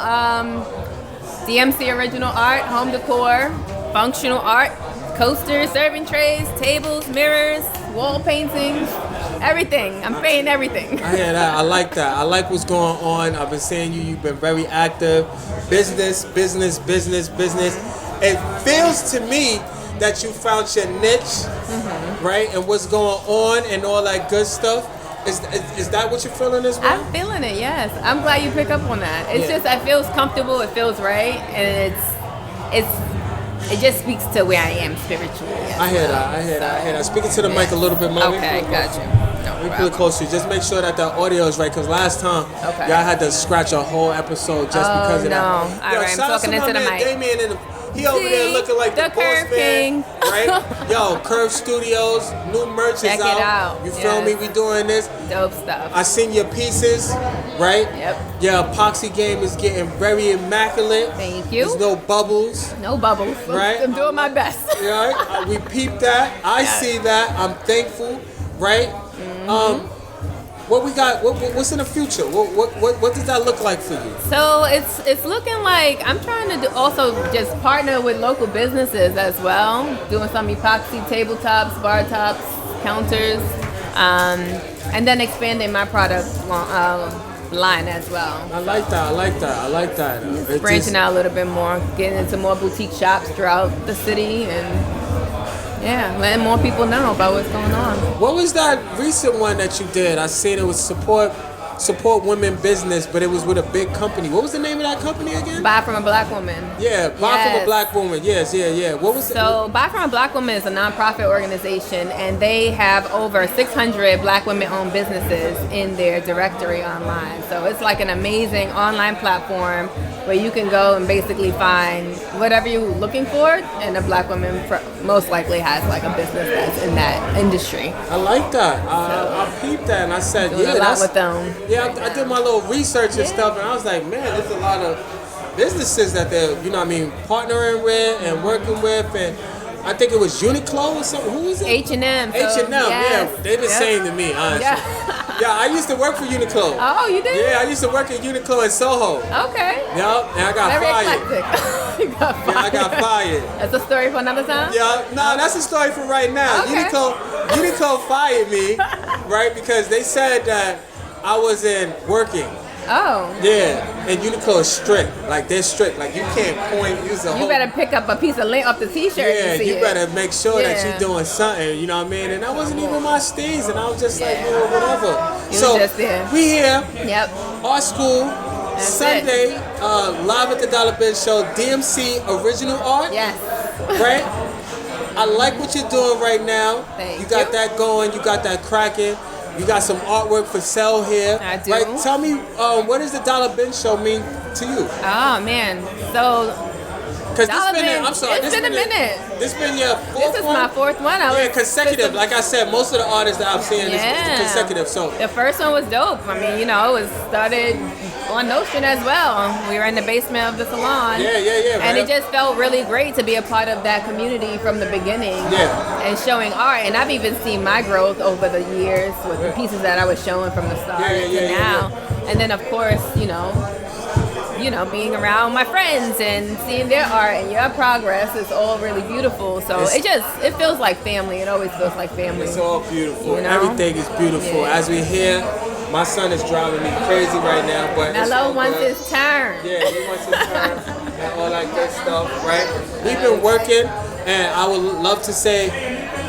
DMC Original Art, home decor, functional art, coasters, serving trays, tables, mirrors, wall paintings, everything. I'm painting everything. I hear that. I like that. I like what's going on. I've been seeing you. You've been very active. Business. It feels to me that you found your niche, right? And what's going on and all that good stuff. Is that what you're feeling as well? I'm feeling it, yes. I'm glad you pick up on that. It's just, it feels comfortable, it feels right, and it just speaks to where I am spiritually. I hear that. Speaking to the mic a little bit more. Okay, got you. We put it closer. Just make sure that the audio is right, because last time y'all had to scratch a whole episode just because of that. All right, I'm talking into the mic. Damien he over there looking like the boss Curve man, King. right? Yo, Curve Studios, new merch Check is it out. out. You feel me? We doing this. Dope stuff. I seen your pieces, right? Yep. Your epoxy game is getting very immaculate. Thank you. There's no bubbles. No bubbles. Right. I'm doing my best. Right? We peeped that. I see that. I'm thankful, right? What we got? What's in the future? What does that look like for you? So it's looking like I'm trying to also just partner with local businesses as well, doing some epoxy tabletops, bar tops, counters, and then expanding my product line as well. I like that. It's Branching out a little bit more, getting into more boutique shops throughout the city, and letting more people know about what's going on. What was that recent one that you did? I seen it was support women business, but it was with a big company. What was the name of that company again? Buy from a Black woman. Yeah, Buy from a Black woman. Yes. What was So Buy from a Black woman is a nonprofit organization, and they have over 600 Black women-owned businesses in their directory online. So it's like an amazing online platform where you can go and basically find whatever you're looking for, and a Black woman most likely has like a business that's in that industry. I like that. I peeped that and I said, Doing a lot with them. Yeah, I did my little research and stuff, and I was like, man, there's a lot of businesses that they're, partnering with and working with, and I think it was Uniqlo or something. Who was it? H&M. H&M, yeah. They've been saying to me, honestly. Yeah, I used to work for Uniqlo. Oh, you did? Yeah, I used to work at Uniqlo in Soho. Okay. Yeah, and I got Very fired. eclectic. You got fired. Yeah, I got fired. That's a story for another time? Yeah, no, that's a story for right now. Okay. Uniqlo fired me, right, because they said that I wasn't working. Oh. Yeah, and Uniqlo is strict. Like, they're strict. Like, you can't point, use a whole... You better pick up a piece of lint off the t-shirt. Yeah, and see you it. better make sure that Yeah. you're doing something, you know what I mean? And that wasn't even my steez, and I was just like, whatever. You So, was just there. we here, Yep. Art School, That's Sunday, live at the Dollar Bin Show, DMC Original Art, Yes. right? I like what you're doing right now. Thank you got you. that going, you got that cracking. You got some artwork for sale here. I do. Right? Tell me, what does the Dollar Bin Show mean to you? Oh man. So Because this been, I'm sorry, it's been a minute. This been your fourth This is one? my fourth one. Yeah, consecutive. Like I said, most of the artists that I've seen is consecutive. So the first one was dope. I mean, it was started on Notion as well. We were in the basement of the salon. Yeah. And it just felt really great to be a part of that community from the beginning. Yeah. And showing art. And I've even seen my growth over the years with the pieces that I was showing from the start to now. And then, of course, being around my friends and seeing their art and your progress is all really beautiful. So it feels like family. It always feels like family. It's all beautiful. Everything is beautiful. Yeah. As we hear, my son is driving me crazy right now. But Mello wants his turn. Yeah, he wants his turn and all that good stuff, right? We've been working, and I would love to say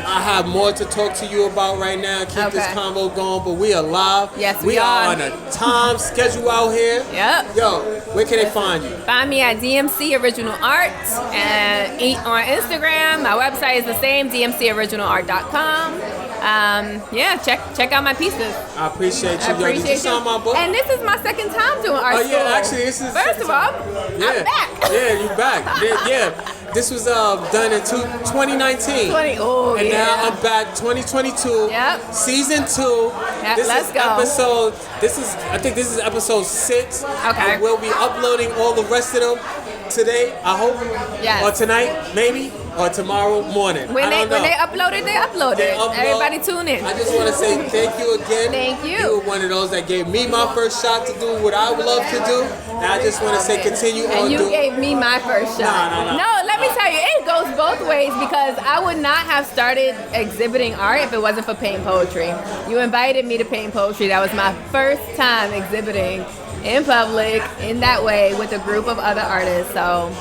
I have more to talk to you about right now. Keep this convo going, but we are live. Yes, we are on a time schedule out here. Yep. Yo, where can they find you? Find me at DMC Original Art and on Instagram. My website is the same, dmcoriginalart.com. Check out my pieces. I appreciate you. Did you sign my book? And this is my second time doing art school. Actually, this is first of all, I'm back. Yeah, you back. Yeah. This was done in 2019. And now I'm back 2022. Yep. Season 2. Yep, let's go. I think this is episode 6. Okay. And we'll be uploading all the rest of them today, I hope. Yes. Or tonight, maybe. Or tomorrow morning. When they upload it, they upload it. Everybody tune in. I just want to say thank you again. Thank you. You were one of those that gave me my first shot to do what I would love to do. And I just want to say continue on doing. And you gave me my first shot. No, let me tell you, it goes both ways because I would not have started exhibiting art if it wasn't for paint poetry. You invited me to paint poetry. That was my first time exhibiting in public in that way with a group of other artists. So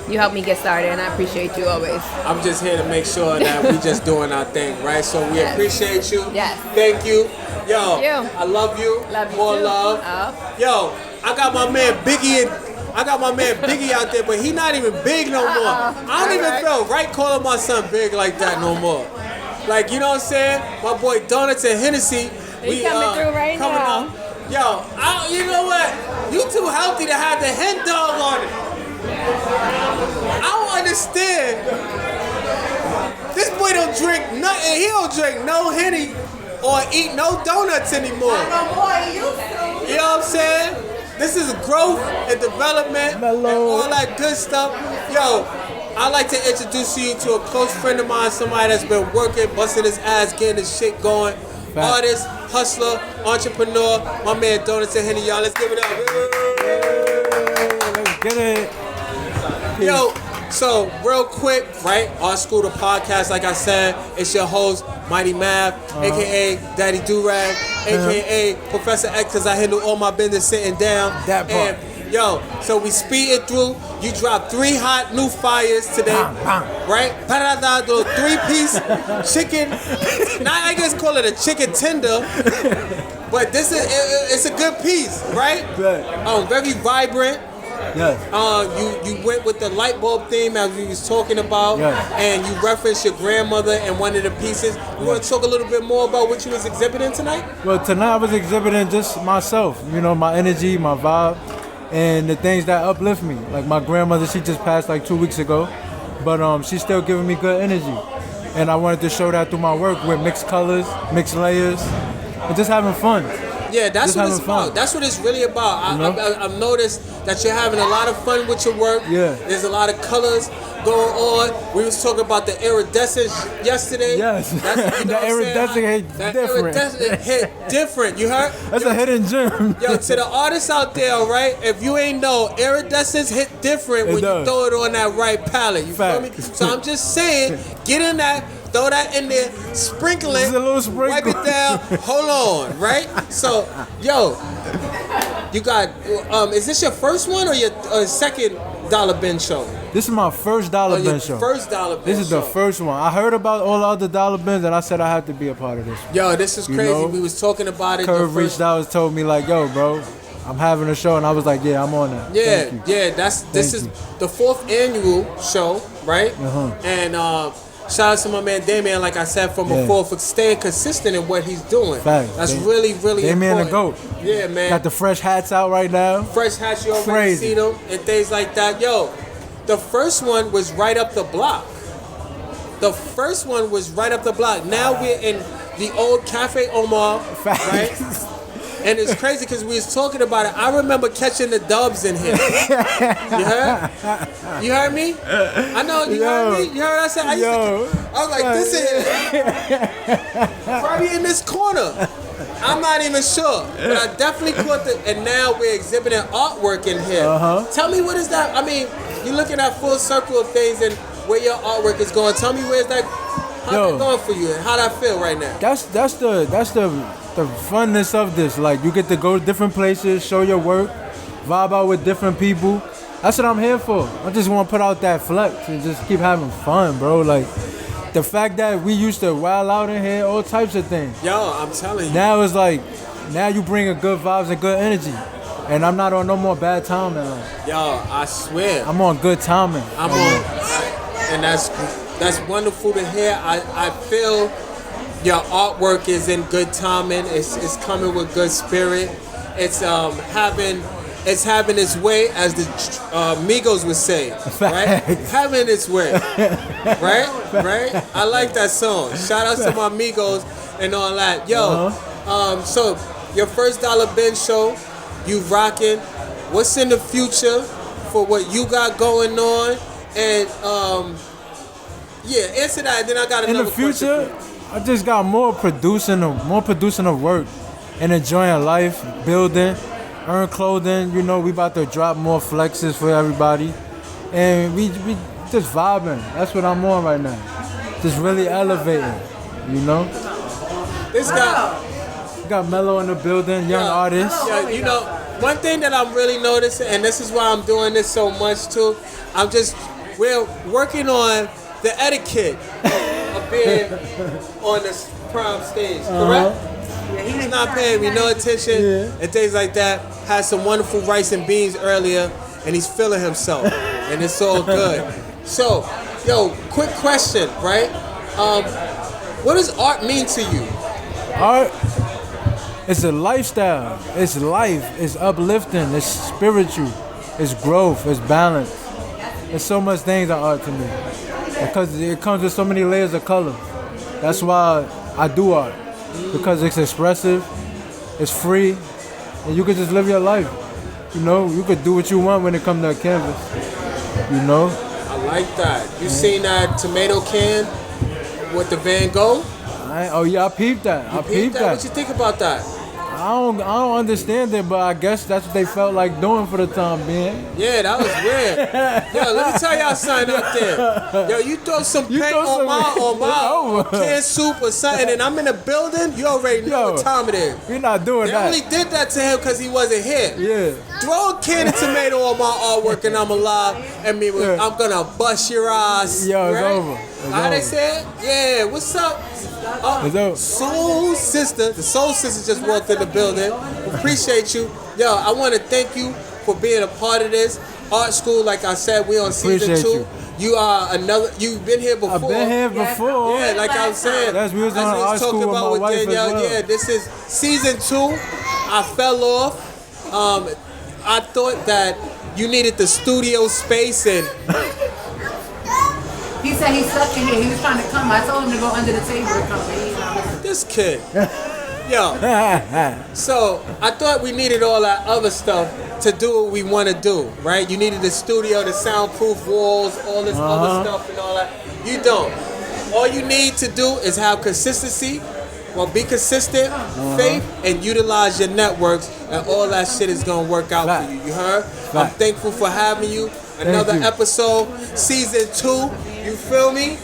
you helped me get started, and I appreciate you always. I'm just here to make sure that we just doing our thing, right? So we appreciate you. Yes. Thank you. Yo, Thank you. I love you. Love you More too. love. Oh. Yo, I got my man Biggie out there, but he not even big no more. I don't even feel right calling my son big like that no more. Like, you know what I'm saying? My boy Donuts and Hennessy. He coming through right now. Out. Yo, you know what? You too healthy to have the hen dog on it. I don't understand. This boy don't drink nothing. He don't drink no Henny or eat no donuts anymore. You know what I'm saying? This is growth and development and all that good stuff. Yo, I'd like to introduce you to a close friend of mine, somebody that's been working, busting his ass, getting his shit going. Artist, hustler, entrepreneur, my man Donuts and Henny. Y'all, let's give it up. Let's get it. Yo, so real quick, right? Art School, the podcast, like I said, it's your host, Mighty Mav, a.k.a. Daddy Durag, a.k.a. Professor X, because I handle all my business sitting down. That part. And, yo, so we speed it through. You dropped 3 hot new fires today, right? The 3-piece chicken. Now I guess call it a chicken tender, but this is it's a good piece, right? Very vibrant. Yes. You went with the light bulb theme as we was talking about, and you referenced your grandmother in one of the pieces. You want to talk a little bit more about what you was exhibiting tonight? Well, tonight I was exhibiting just myself, my energy, my vibe, and the things that uplift me. Like my grandmother, she just passed like 2 weeks ago, but she's still giving me good energy. And I wanted to show that through my work with mixed colors, mixed layers, and just having fun. Yeah, that's what it's about. That's what it's really about. I've noticed that you're having a lot of fun with your work. Yeah. There's a lot of colors going on. We was talking about the iridescence yesterday. Yes. The iridescent hit different. You heard? That's a hidden gem. Yo, to the artists out there, all right? If you ain't know, iridescence hit different when you throw it on that right palette. You feel me? So I'm just saying, get in that. Throw that in there, sprinkle it, wipe it down, hold on, right? So, yo, you got, is this your first one or your second Dollar Bin show? This is my first Dollar Bin show. First Dollar Bin This is the first one. I heard about all the other Dollar Bins and I said I had to be a part of this one. Yo, this is crazy. We was talking about it. Curve reached out and told me like, yo, bro, I'm having a show, and I was like, yeah, I'm on that. Yeah, this is the 4th annual show, right? And shout out to my man Damien, like I said from before, for staying consistent in what he's doing. Fact. That's really Damien important. the GOAT. Yeah, man. Got the fresh hats out right now. Fresh hats, you already see them and things like that. Yo, The first one was right up the block. Now we're in the old Cafe Omar, right? And it's crazy because we was talking about it. I remember catching the dubs in here. You heard? You heard me? I know. You heard me? You heard what I said? I was like, this is probably in this corner. I'm not even sure, but I definitely caught the. And now we're exhibiting artwork in here. Tell me, what is that? I mean, you're looking at full circle of things and where your artwork is going. Tell me, where's that? How's that going for you? And how that feel right now? That's the funness of this. Like, you get to go to different places, show your work, vibe out with different people. That's what I'm here for. I just want to put out that flex and just keep having fun, bro. Like, the fact that we used to wild out in here, all types of things. Yo, I'm telling you. Now it's like, now you bring a good vibes and good energy. And I'm not on no more bad timing. Like, yo, I swear. I'm on good timing. And that's wonderful to hear. I feel your artwork is in good timing. It's coming with good spirit. It's having its way, as the Migos would say, right? Having its way, right? I like that song. Shout out to my Migos and all that. Yo, so your first Dollar Bin show, you rocking. What's in the future for what you got going on? And answer that. Then I got another in the future. Question. I just got more producing of work and enjoying life, building, earn clothing. You know, we about to drop more flexes for everybody, and we just vibing. That's what I'm on right now. Just really elevating. You know. This guy. Got Mello in the building, young artist. Yeah, you know, one thing that I'm really noticing, and this is why I'm doing this so much too, we're working on the etiquette of being on this prime stage, correct? Yeah, he's not paying me no attention and things like that. Had some wonderful rice and beans earlier, and he's feeling himself, and it's all good. So, yo, quick question, right? What does art mean to you? Art. It's a lifestyle. It's life. It's uplifting. It's spiritual. It's growth. It's balance. There's so much things in art to me because it comes with so many layers of color. That's why I do art, because it's expressive, it's free, and you can just live your life. You know, you could do what you want when it comes to a canvas. You know. I like that. You seen that tomato can with the Van Gogh? I peeped that. I peeped that. What you think about that? I don't understand it, but I guess that's what they felt like doing for the time being. Yeah, that was weird. Yo, let me tell y'all something out there. Yo, you throw some paint on my canned soup or something, and I'm in the building, you already know what time it is. We're not doing they that. They only did that to him because he wasn't here. Yeah. Throw a can of tomato on my artwork and I'm alive. I mean, I'm gonna bust your ass. Yo, it's right? over. How they say it? Yeah, what's up? Soul Sister. The Soul Sister just walked in the building. Appreciate you. Yo, I want to thank you for being a part of this. Art School, like I said, we on season 2. You are you've been here before. I've been here before. Yeah, like I was saying. Yes, we was on Art School with my wife as well. Yeah, this is season 2. I fell off. I thought that you needed the studio space and... He said he's stuck in here. He was trying to come. I told him to go under the table or something. This kid. Yo. So, I thought we needed all that other stuff to do what we want to do, right? You needed the studio, the soundproof walls, all this other stuff and all that. You don't. All you need to do is have consistency. Well, be consistent, faith, and utilize your networks, and all that shit is going to work out for you. You heard? I'm thankful for having you. Another episode, season 2. You feel me?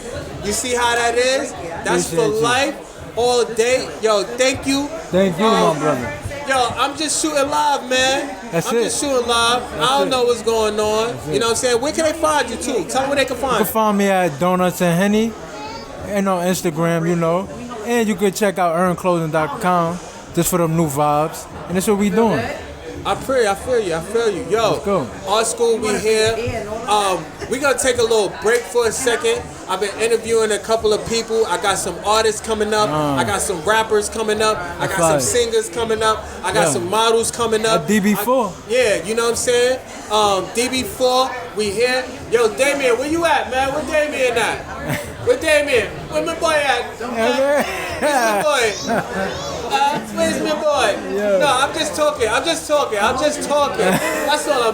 You see how that is? That's for life, all day. Yo, thank you. Thank you, my brother. Yo, I'm just shooting live, man. I'm just shooting live. I don't know what's going on. You know what I'm saying? Where can they find you, too? Tell them where they can find you. You can find me at Donuts and Henny and on Instagram, you know. And you can check out earnclothing.com just for them new vibes. And that's what we doing. I feel you. Yo, Art School, we here. We're going to take a little break for a second. I've been interviewing a couple of people. I got some artists coming up. I got some rappers coming up. I got some singers coming up. I got some models coming up. DB4. Yeah, you know what I'm saying? DB4, we here. Yo, Damien, where you at, man? Where Damien at? Where Damien? Where my boy at? Where's my boy? Where's my boy? No, I'm just talking. That's all I'm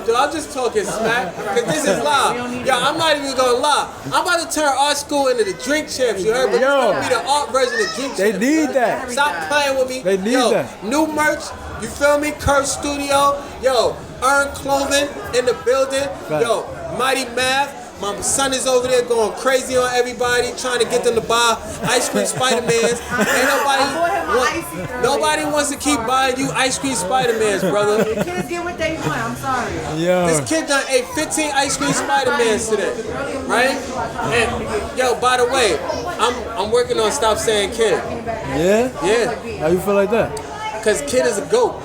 doing. I'm just talking smack. Because this is live. Yo, I'm not even going to lie. I'm about to turn art school into the drink champs. You heard? But it's going to be the art version of drink champs. They need that. Stop playing with me. They need that. New merch. You feel me? Curve Studio. Yo, Earn Clothing in the building. Right. Yo, Mighty Math. My son is over there going crazy on everybody, trying to get them to buy ice cream Spider-Mans. Ain't nobody wants to keep buying you ice cream Spider-Mans, brother. The kids get what they want. I'm sorry. Yo. This kid done ate 15 ice cream Spider-Mans today, right? And yo, by the way, I'm working on stop saying kid. Yeah? Yeah, How you feel like that? cause kid is a goat.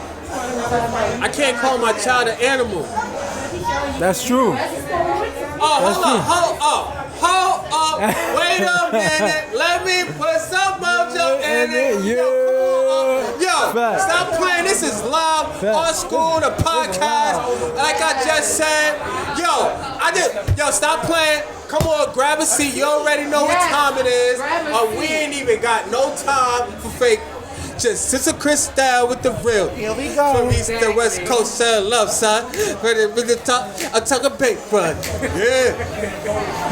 I can't call my child an animal. That's true. Oh, hold up. Wait a minute. Let me put some mojo in it. Yo, Fact. stop playing. This is live on school, the podcast. Like I just said. Yo, stop playing. Come on, grab a seat. You already know what time it is. We ain't even got no time for fake. Just Sister Chris style with the real. Here we go. From East to West Coast, side, love side. With the top, I talk a big front. Yeah.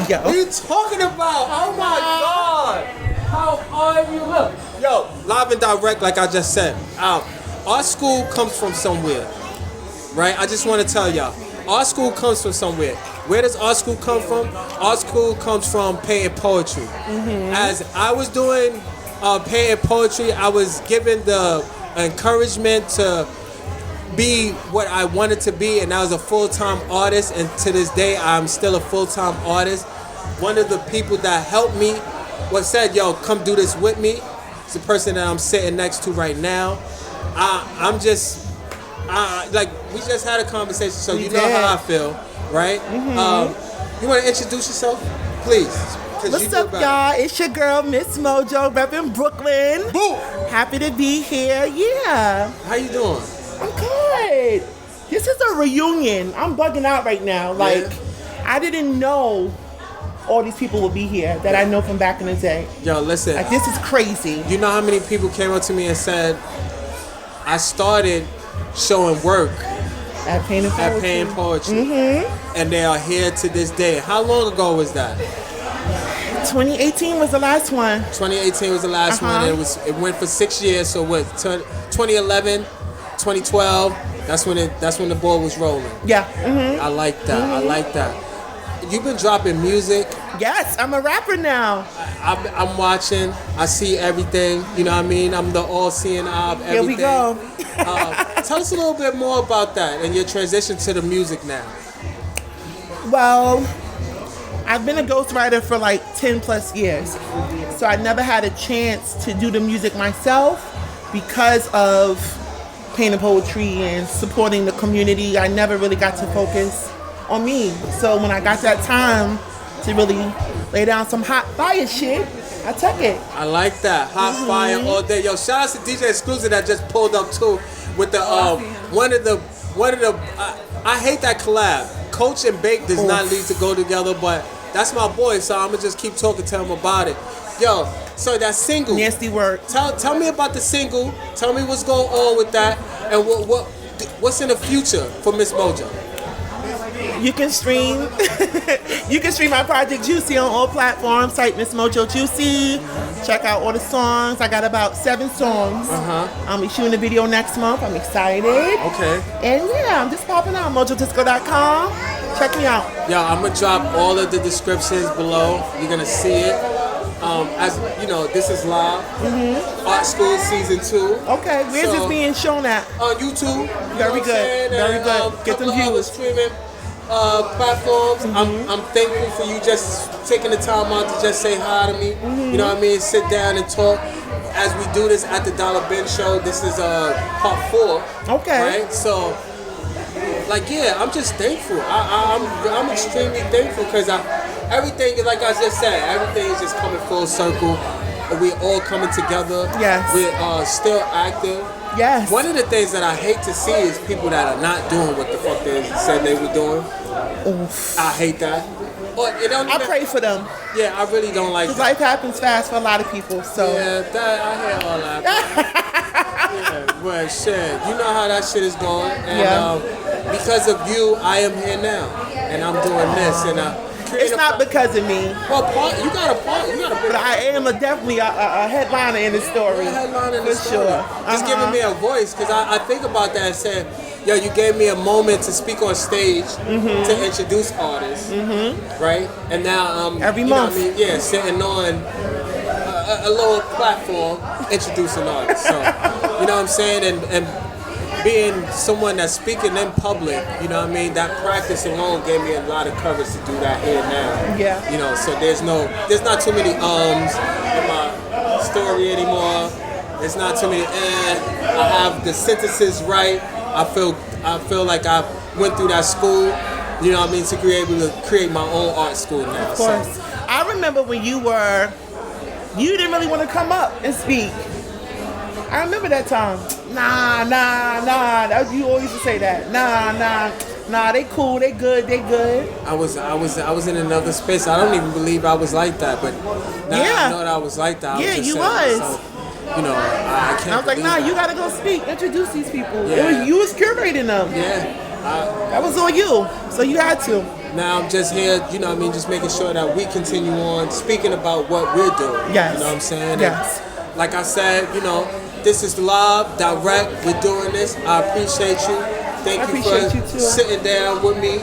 Yo. What are you talking about? Oh my God. How are you? Look. Yo, live and direct, like I just said. Our school comes from somewhere, right? I just want to tell y'all. Our school comes from somewhere. Where does our school come from? Our school comes from painting poetry. As I was doing painting poetry, I was given the encouragement to be what I wanted to be, and I was a full-time artist, and to this day I'm still a full-time artist. One of the people that helped me said, yo, come do this with me. It's the person that I'm sitting next to right now. We just had a conversation, so you know how I feel, right? You want to introduce yourself, please? What's up, y'all? It's your girl, Miss Mojo, repping Brooklyn. Boo! Happy to be here. Yeah. How you doing? I'm good. This is a reunion. I'm bugging out right now. Like, I didn't know all these people would be here that I know from back in the day. Yo, listen. Like, this is crazy. You know how many people came up to me and said, I started showing work At painting poetry. And they are here to this day. How long ago was that? 2018 was the last one. 2018 was the last one. It went for 6 years. So what? 2011, 2012. That's when the ball was rolling. Yeah. I like that. I like that. You've been dropping music. Yes, I'm a rapper now. I'm watching. I see everything. You know what I mean? I'm the all-seeing eye of everything. Here we go. Tell us a little bit more about that and your transition to the music now. Well, I've been a ghostwriter for like 10 plus years. So I never had a chance to do the music myself because of painting poetry and supporting the community. I never really got to focus on me. So when I got that time to really lay down some hot fire shit, I took it. I like that. Hot fire all day. Yo, shout out to DJ Exclusive that just pulled up too with the one of the I hate that collab. Coach and Bake does not need to go together, but that's my boy, so I'm gonna just keep talking to him about it. Yo, so that single. Nasty work. Tell me about the single. Tell me what's going on with that, and what's in the future for Miss Mojo. You can stream my project Juicy on all platforms. Type Miss Mojo Juicy. Check out all the songs. I got about 7 songs. I'll be shooting a video next month. I'm excited. Okay. And yeah, I'm just popping out. MojoDisco.com. Check me out. Yo, I'm gonna drop all of the descriptions below. You're gonna see it. As you know, this is live. Art School Season 2. Okay, where's this being shown at? On YouTube. Very good. Very good. Get them views. Streaming platforms. I'm thankful for you just taking the time out to just say hi to me. You know what I mean? Sit down and talk. As we do this at the Dollar Ben Show, this is part 4. Okay. Right? So, like, yeah, I'm just thankful. I'm extremely thankful because everything, like I just said, everything is just coming full circle. And we're all coming together. Yes. We're still active. Yes. One of the things that I hate to see is people that are not doing what the fuck they said they were doing. Oof. I hate that. But it don't I even, pray for them. Yeah, I really don't like Because that. life happens fast for a lot of people. So Yeah, that I hear all that. Yeah, but shit, you know how that shit is going, and Yeah. because of you, I am here now, and I'm doing this, and it's not because of me. Well, you got a part. You got a big. But I am definitely a headliner in the story. Headliner in for the story. sure. Just giving me a voice, because I think about that and saying, yo, you gave me a moment to speak on stage to introduce artists, right? And now Every you know month. what I mean? Yeah, sitting on a lower platform introducing artists. So, you know what I'm saying? And being someone that's speaking in public, you know what I mean? That practice alone gave me a lot of courage to do that here now. Yeah. You know, so there's not too many in my story anymore. There's not too many I have the synthesis right. I feel like I went through that school, you know what I mean, to be able to create my own art school now. Of course. I remember when you didn't really want to come up and speak. I remember that time. Nah. That you always used to say that. Nah. They cool. They good. I was in another space. I don't even believe I was like that, but now I know that I was like that. I Yeah, just you saying was. to myself, you know, I can't. And I was like, believe nah, that. you gotta go speak. Introduce these people. Yeah. You was curating them. Yeah. That was on you. So you had to. Now I'm just here, you know what I mean, just making sure that we continue on speaking about what we're doing. Yes. You know what I'm saying? Yes. And like I said, you know, this is live, direct. We're doing this. I appreciate you. Thank you appreciate for you too. sitting down with me.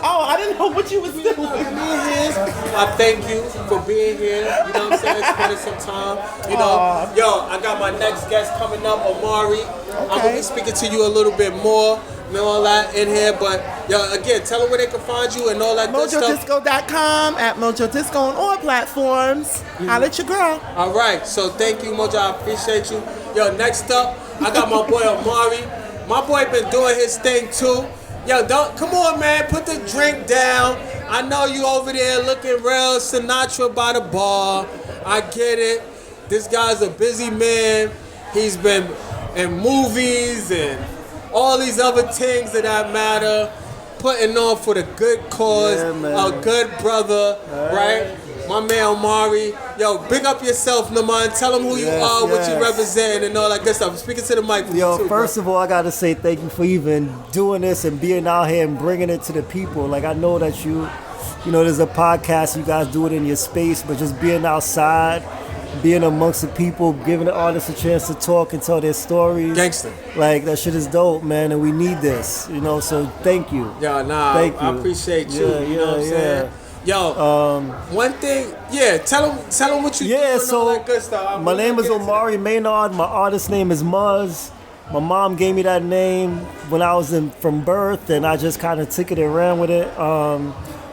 Oh, I didn't know what you was doing. I thank you for being here. You know what I'm saying? Spending some time. You know, yo, I got my next guest coming up, Omari. I'm gonna be speaking to you a little bit more and all that in here. But yo, again, tell them where they can find you and all that good stuff. MojoDisco.com, at Mojo Disco on all platforms. Holla at your girl. All right, so thank you, Mojo. I appreciate you. Yo, next up, I got my boy Omari. My boy been doing his thing too. Yo, come on, man, put the drink down. I know you over there looking real Sinatra by the bar. I get it. This guy's a busy man. He's been in movies and all these other things that matter. Putting on for the good cause, a good brother, right? My man Omari. Yo, big up yourself, Naman. Tell them who you are, what you represent, and all that good stuff. Speaking to the mic. Yo, first of all, I gotta say thank you for even doing this and being out here and bringing it to the people. Like, I know that you know, there's a podcast, you guys do it in your space, but just being outside, being amongst the people, giving the artists a chance to talk and tell their stories. Gangster. Like, that shit is dope, man, and we need this, you know, so thank you. Yo, nah, thank you. I appreciate you. You know what I'm saying? Yo, one thing, tell them what you do and all that good stuff. My name is Omari Maynard. My artist name is Muzz. My mom gave me that name when I was from birth, and I just kind of took it and ran with it.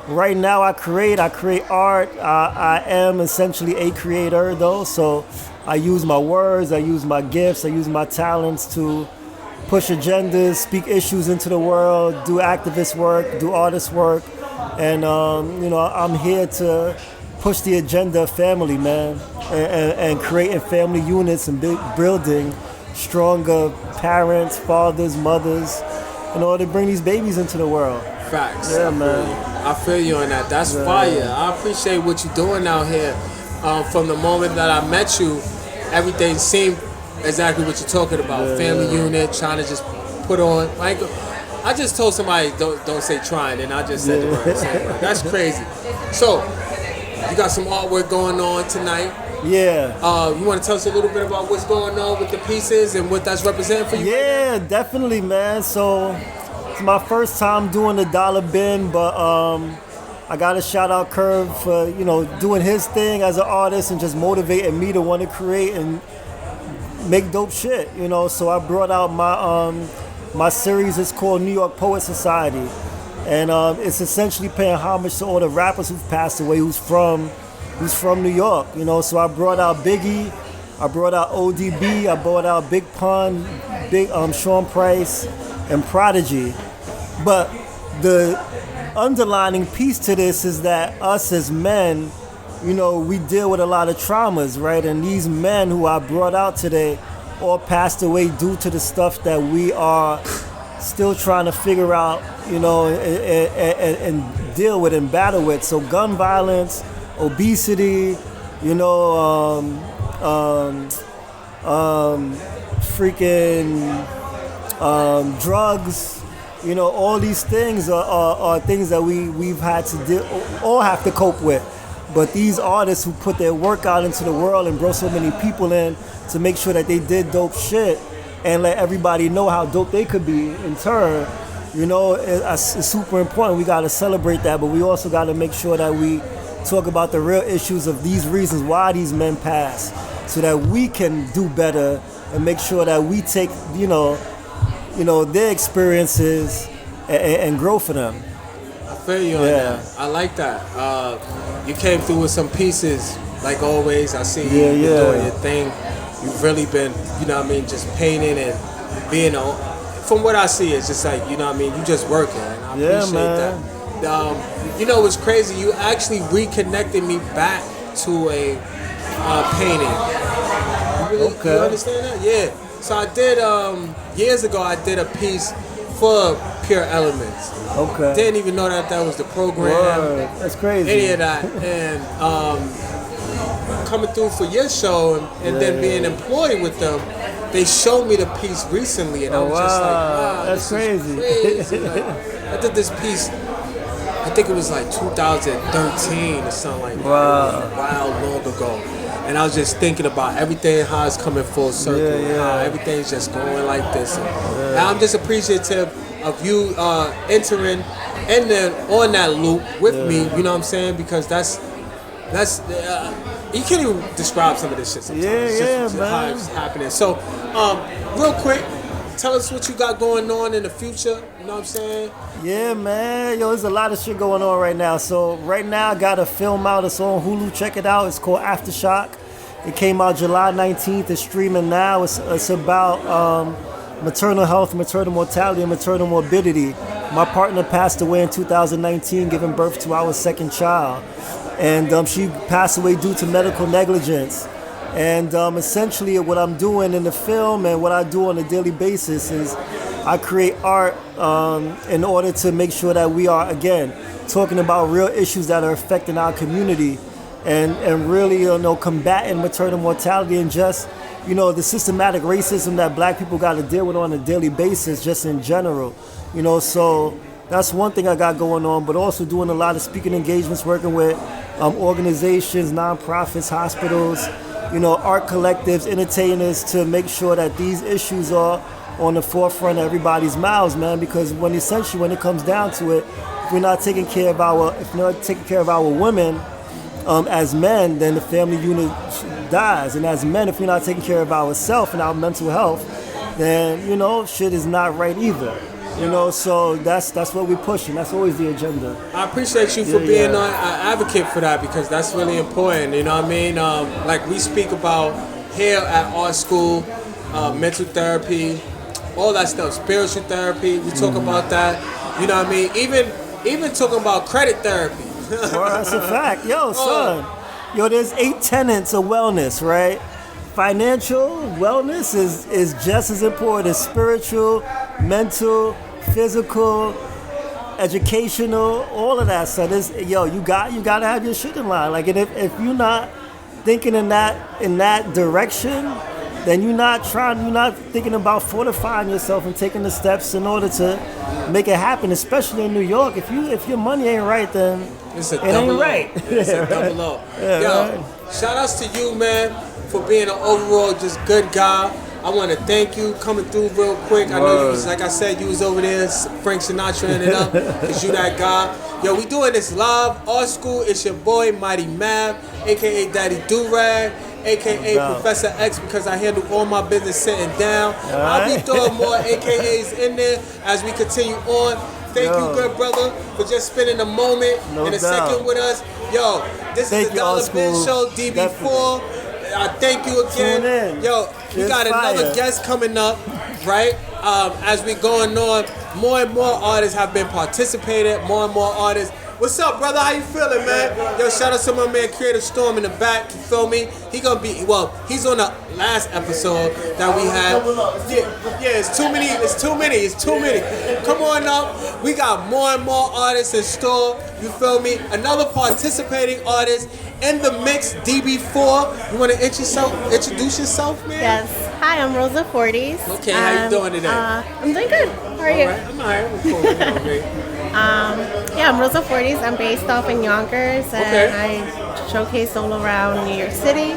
Right now, I create art. I am essentially a creator, though, so I use my words, I use my gifts, I use my talents to push agendas, speak issues into the world, do activist work, do artist work. And, you know, I'm here to push the agenda of family, man, and creating family units and building stronger parents, fathers, mothers, in order to bring these babies into the world. Facts. Yeah, man. I feel you on that. That's fire. I appreciate what you're doing out here. From the moment that I met you, everything seemed exactly what you're talking about. Family unit, trying to just put on. Like, I just told somebody don't say trying, and I just said the word. So, that's crazy. So, you got some artwork going on tonight. Yeah. You want to tell us a little bit about what's going on with the pieces and what that's representing for you? Yeah, right, definitely, man. So, it's my first time doing the dollar bin, but I got to shout out Curve for, you know, doing his thing as an artist and just motivating me to want to create and make dope shit, you know. So I brought out my series. It's called New York Poet Society, and it's essentially paying homage to all the rappers who've passed away who's from New York, you know. So I brought out Biggie, I brought out ODB, I brought out Big Pun, Sean Price, and Prodigy. But the underlining piece to this is that us as men, you know, we deal with a lot of traumas, right? And these men who I brought out today, all passed away due to the stuff that we are still trying to figure out, you know, and deal with and battle with. So gun violence, obesity, you know, freaking drugs, you know, all these things are things that we've had to all have to cope with. But these artists who put their work out into the world and brought so many people in to make sure that they did dope shit and let everybody know how dope they could be in turn, you know, it's super important. We got to celebrate that, but we also got to make sure that we talk about the real issues of these reasons why these men pass, so that we can do better and make sure that we take, you know, their experiences and grow for them. I feel you on that. I like that. You came through with some pieces, like always. I see you doing your thing. You've really been, you know what I mean, just painting and being from what I see, it's just like, you know what I mean, you just working, and I appreciate that. You know what's crazy? You actually reconnected me back to a painting. You understand that? Yeah. So I did, years ago, I did a piece for Pure Elements. Okay. Didn't even know that was the program. Word. That's crazy. Any of that. And coming through for your show and then being employed with them, they showed me the piece recently, and I was just like, wow, that's crazy. Like, I did this piece, I think it was like 2013 or something like that. Wow, long ago. And I was just thinking about everything, how it's coming full circle, how everything's just going like this. And I'm just appreciative of you entering and then on that loop with me, you know what I'm saying? Because that's you can't even describe some of this shit sometimes. Just man. How it's happening. So, real quick, tell us what you got going on in the future. You know what I'm saying? Yeah, man. Yo, there's a lot of shit going on right now. So right now I got a film out. It's on Hulu. Check it out. It's called Aftershock. It came out July 19th. It's streaming now. It's about maternal health, maternal mortality, and maternal morbidity. My partner passed away in 2019, giving birth to our second child. And she passed away due to medical negligence. And essentially what I'm doing in the film and what I do on a daily basis is I create art in order to make sure that we are, again, talking about real issues that are affecting our community and really, combating maternal mortality and just, the systematic racism that black people got to deal with on a daily basis just in general. So that's one thing I got going on, but also doing a lot of speaking engagements, working with organizations, nonprofits, hospitals, art collectives, entertainers to make sure that these issues are on the forefront of everybody's mouths, man, because when it comes down to it, if we're not taking care of our women as men, then the family unit dies. And as men, if we're not taking care of ourselves and our mental health, then, shit is not right either. So that's what we're pushing. That's always the agenda. I appreciate you for being an advocate for that, because that's really important. You know what I mean? Like we speak about here at Art School, mental therapy, all that stuff, spiritual therapy. We talk about that. You know what I mean? Even talking about credit therapy. Well, that's a fact. Yo, son. There's 8 tenets of wellness, right? Financial wellness is just as important as spiritual, mental, physical, educational, all of that stuff. You gotta have your shit in line. Like, and if you're not thinking in that direction, then you're not thinking about fortifying yourself and taking the steps in order to make it happen. Especially in New York, if your money ain't right, then it ain't right. It's a double up. Shout outs to you, man, for being an overall just good guy. I want to thank you coming through real quick. I know you was, like I said, you was over there, Frank Sinatra in it up, because you that guy. Yo, we doing this live, Art School. It's your boy, Mighty Mav, a.k.a. Daddy Durag, a.k.a. Professor X, because I handle all my business sitting down. I'll be throwing more a.k.a.s in there as we continue on. Thank you, good brother, for just spending a moment and a second with us. Yo, this is the Dollar Bin Show, DB4. I thank you again. Yo, we got another guest coming up, right? As we going on, more and more artists have been participating, more and more artists. What's up, brother? How you feeling, man? Yo, shout out to my man Creative Storm in the back, you feel me? He's on the last episode that we had. Yeah, it's too many. Come on up. We got more and more artists in store. You feel me? Another participating artist in the mix, DB4. You want to introduce yourself, man? Yes. Hi, I'm Rosa 40s. Okay, how you doing today? I'm doing good. How are you? I'm alright. I'm cool. I'm great. Yeah, I'm Rosa 40s. I'm based off in Yonkers, and I showcase all around New York City.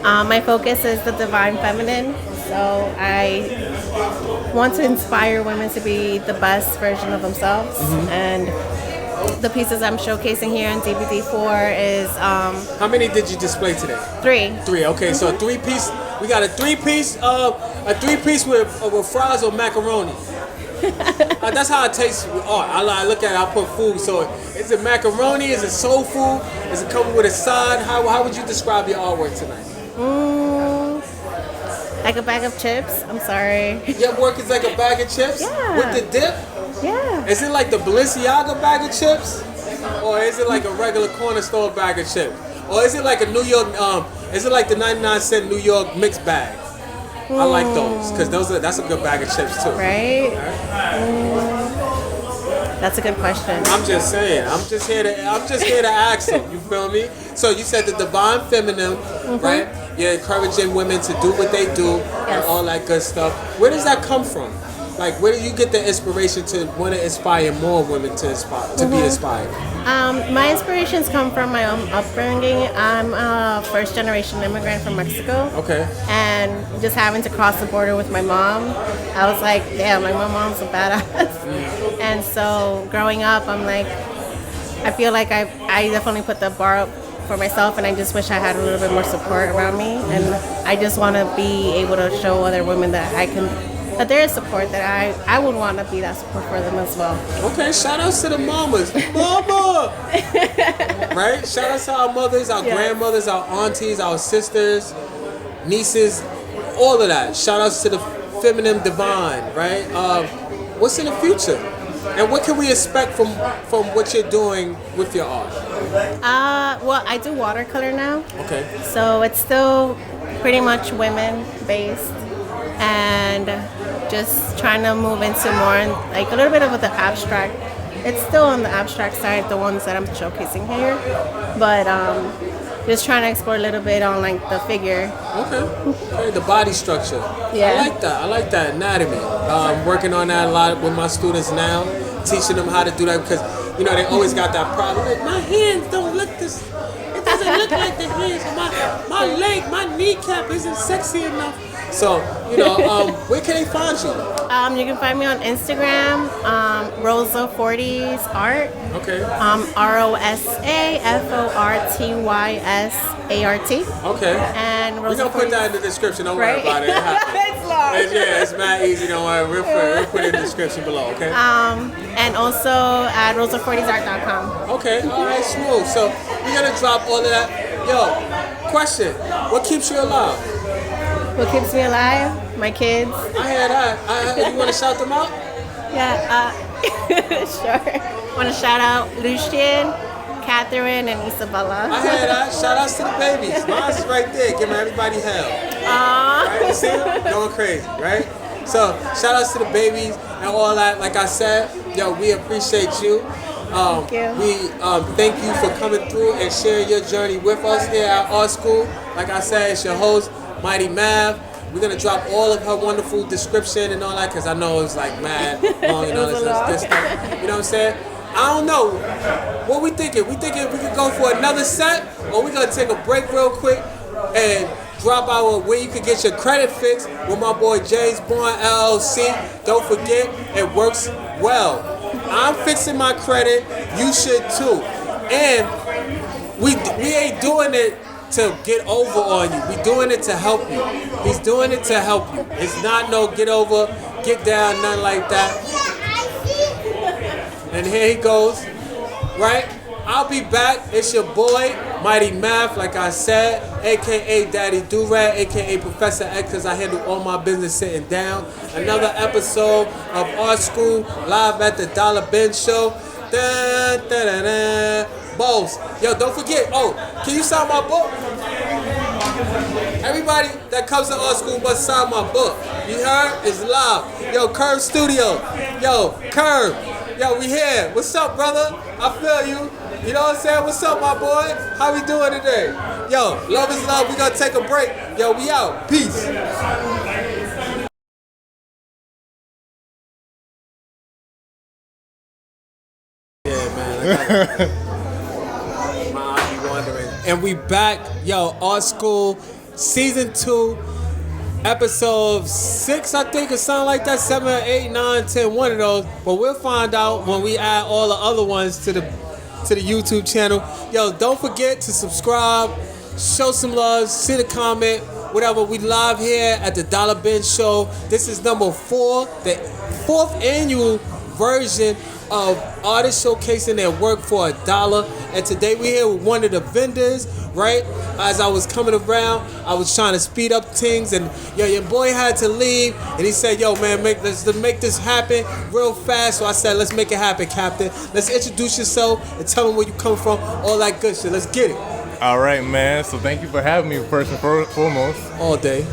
My focus is the divine feminine, so I want to inspire women to be the best version of themselves. And the pieces I'm showcasing here in DBD4 is how many did you display today? 3. 3. Okay, so a 3-piece. We got a 3-piece with fries or macaroni. That's how it tastes with art. I look at it, I put food. So is it macaroni? Is it soul food? Is it coming with a side? How would you describe your artwork tonight? Like a bag of chips. I'm sorry. Your work is like a bag of chips? Yeah. With the dip? Yeah. Is it like the Balenciaga bag of chips? Or is it like a regular corner store bag of chips? Or is it like a New York, is it like the 99-cent New York mixed bag? I like those, because that's a good bag of chips too. Right? That's a good question. I'm just saying. I'm just here to ask them. You feel me? So you said the divine feminine, right? You're encouraging women to do what they do and all that good stuff. Where does that come from? Like, where do you get the inspiration to want to inspire more women to be inspired? My inspirations come from my own upbringing. I'm a first-generation immigrant from Mexico. Okay. And just having to cross the border with my mom, I was like, damn, like my mom's a badass. And so growing up, I'm like, I feel like I definitely put the bar up for myself, and I just wish I had a little bit more support around me. And I just want to be able to show other women that that there is support, that I would want to be that support for them as well. Okay, shout outs to the mamas. Mama! Right? Shout outs to our mothers, our grandmothers, our aunties, our sisters, nieces, all of that. Shout outs to the feminine divine, right? What's in the future? And what can we expect from what you're doing with your art? Well, I do watercolor now. Okay. So it's still pretty much women based, and just trying to move into more like a little bit of the abstract. It's still on the abstract side, the ones that I'm showcasing here, but just trying to explore a little bit on like the figure. Okay, the body structure. Yeah. I like that anatomy. I'm working on that a lot with my students now, teaching them how to do that, because they always got that problem. Like, my hands don't look this. It doesn't look like the hands. My leg, my kneecap isn't sexy enough. So, where can they find you? You can find me on Instagram, Rosa40s Art. Okay. ROSAFORTYSART. Okay. And we're gonna put that in the description. Don't worry about it. It's long. It's mad easy. Don't worry. We'll put it in the description below. Okay. And also at rosa40sart.com. Okay. All right. Smooth. So we're gonna drop all of that. Yo, question: what keeps you alive? What keeps me alive? My kids. I hear that. You want to shout them out? Yeah, sure. Want to shout out Lucian, Catherine, and Isabella. I hear that. Shout outs to the babies. Mine's right there, giving everybody hell. Aww. Right? You see them? Going crazy, right? So, shout outs to the babies and all that. Like I said, we appreciate you. Thank you. We thank you for coming through and sharing your journey with us here at Art School. Like I said, it's your host, Mighty Mav. We're gonna drop all of her wonderful description and all that, because I know it's like mad long and all this stuff. You know what I'm saying? I don't know. What we thinking? We thinking we could go for another set, or we gonna take a break real quick and drop our where you can get your credit fixed with my boy James Bourne LLC. Don't forget, it works well. I'm fixing my credit. You should too. And we ain't doing it to get over on you. We doing it to help you. He's doing it to help you. It's not no get over, get down, nothing like that. And here he goes, right? I'll be back. It's your boy, Mighty Math, like I said, a.k.a. Daddy Durag, a.k.a. Professor X, because I handle all my business sitting down. Another episode of Art School, live at the Dollar Bin Show. Dun, dun, dun, dun. Boss. Yo, don't forget. Oh, can you sign my book? Everybody that comes to our school must sign my book. You heard? It's live. Yo, Curve Studio. Yo, Curve. Yo, we here. What's up, brother? I feel you. You know what I'm saying? What's up, my boy? How we doing today? Yo, love is love. We gonna take a break. Yo, we out. Peace. Yeah, man. My aunt be wondering. And we back. Yo, Art School, Season 2. Episode 6, I think, or something like that. 7, 8, 9, 10, one of those. But we'll find out when we add all the other ones to the YouTube channel. Yo, don't forget to subscribe, show some love, send a comment, whatever. We live here at the Dollar Bin Show. This is number 4, the 4th annual version of artists showcasing their work for $1. And today we're here with one of the vendors, right? As I was coming around, I was trying to speed up things, and yo, your boy had to leave, and he said, yo, man, let's make this happen real fast. So I said, let's make it happen, Captain. Let's introduce yourself and tell them where you come from, all that good shit. Let's get it. All right, man. So thank you for having me, first and foremost. All day.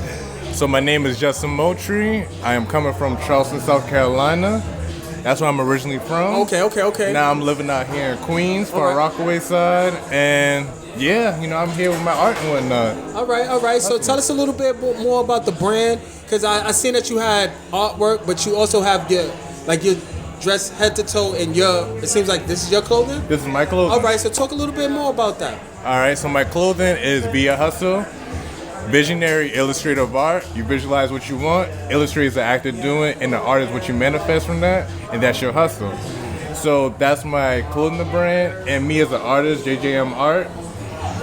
So my name is Justin Moultrie. I am coming from Charleston, South Carolina. That's where I'm originally from. Okay. Now I'm living out here in Queens, Far Rockaway side, and yeah, you know, I'm here with my art and whatnot. All right. So tell us a little bit more about the brand, because I seen that you had artwork, but you also have your dress head to toe, and it seems like this is your clothing? This is my clothing. All right, so talk a little bit more about that. All right, so my clothing is Via Hustle. Visionary illustrator of art. You visualize what you want, illustrate is the act of doing, and the art is what you manifest from that, and that's your hustle. So that's my clothing brand, and me as an artist, JJM Art,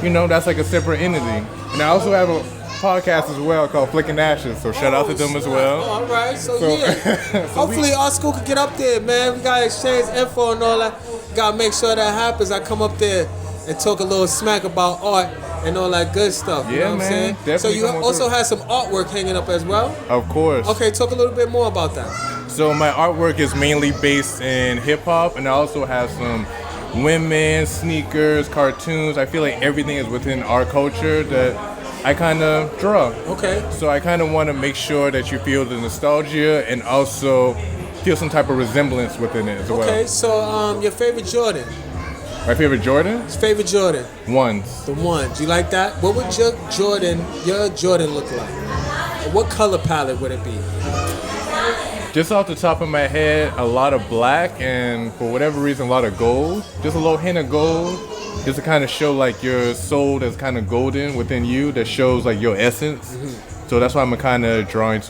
you know, that's like a separate entity. And I also have a podcast as well called Flicking Ashes, so shout out to them as well. All right, so yeah. Hopefully our school can get up there, man. We got to exchange info and all that. Got to make sure that happens. I come up there and talk a little smack about art and all that good stuff. You know what I'm saying? So you also have some artwork hanging up as well? Of course. Okay, talk a little bit more about that. So my artwork is mainly based in hip hop, and I also have some women, sneakers, cartoons. I feel like everything is within our culture that I kind of draw. Okay. So I kind of want to make sure that you feel the nostalgia and also feel some type of resemblance within it as well. Okay, so your favorite Jordan? My favorite Jordan? Favorite Jordan? Ones. The ones. You like that? What would your Jordan look like? What color palette would it be? Just off the top of my head, a lot of black and for whatever reason, a lot of gold. Just a little hint of gold. Just to kind of show like your soul that's kind of golden within you, that shows like your essence. Mm-hmm. So that's why I'm kind of drawing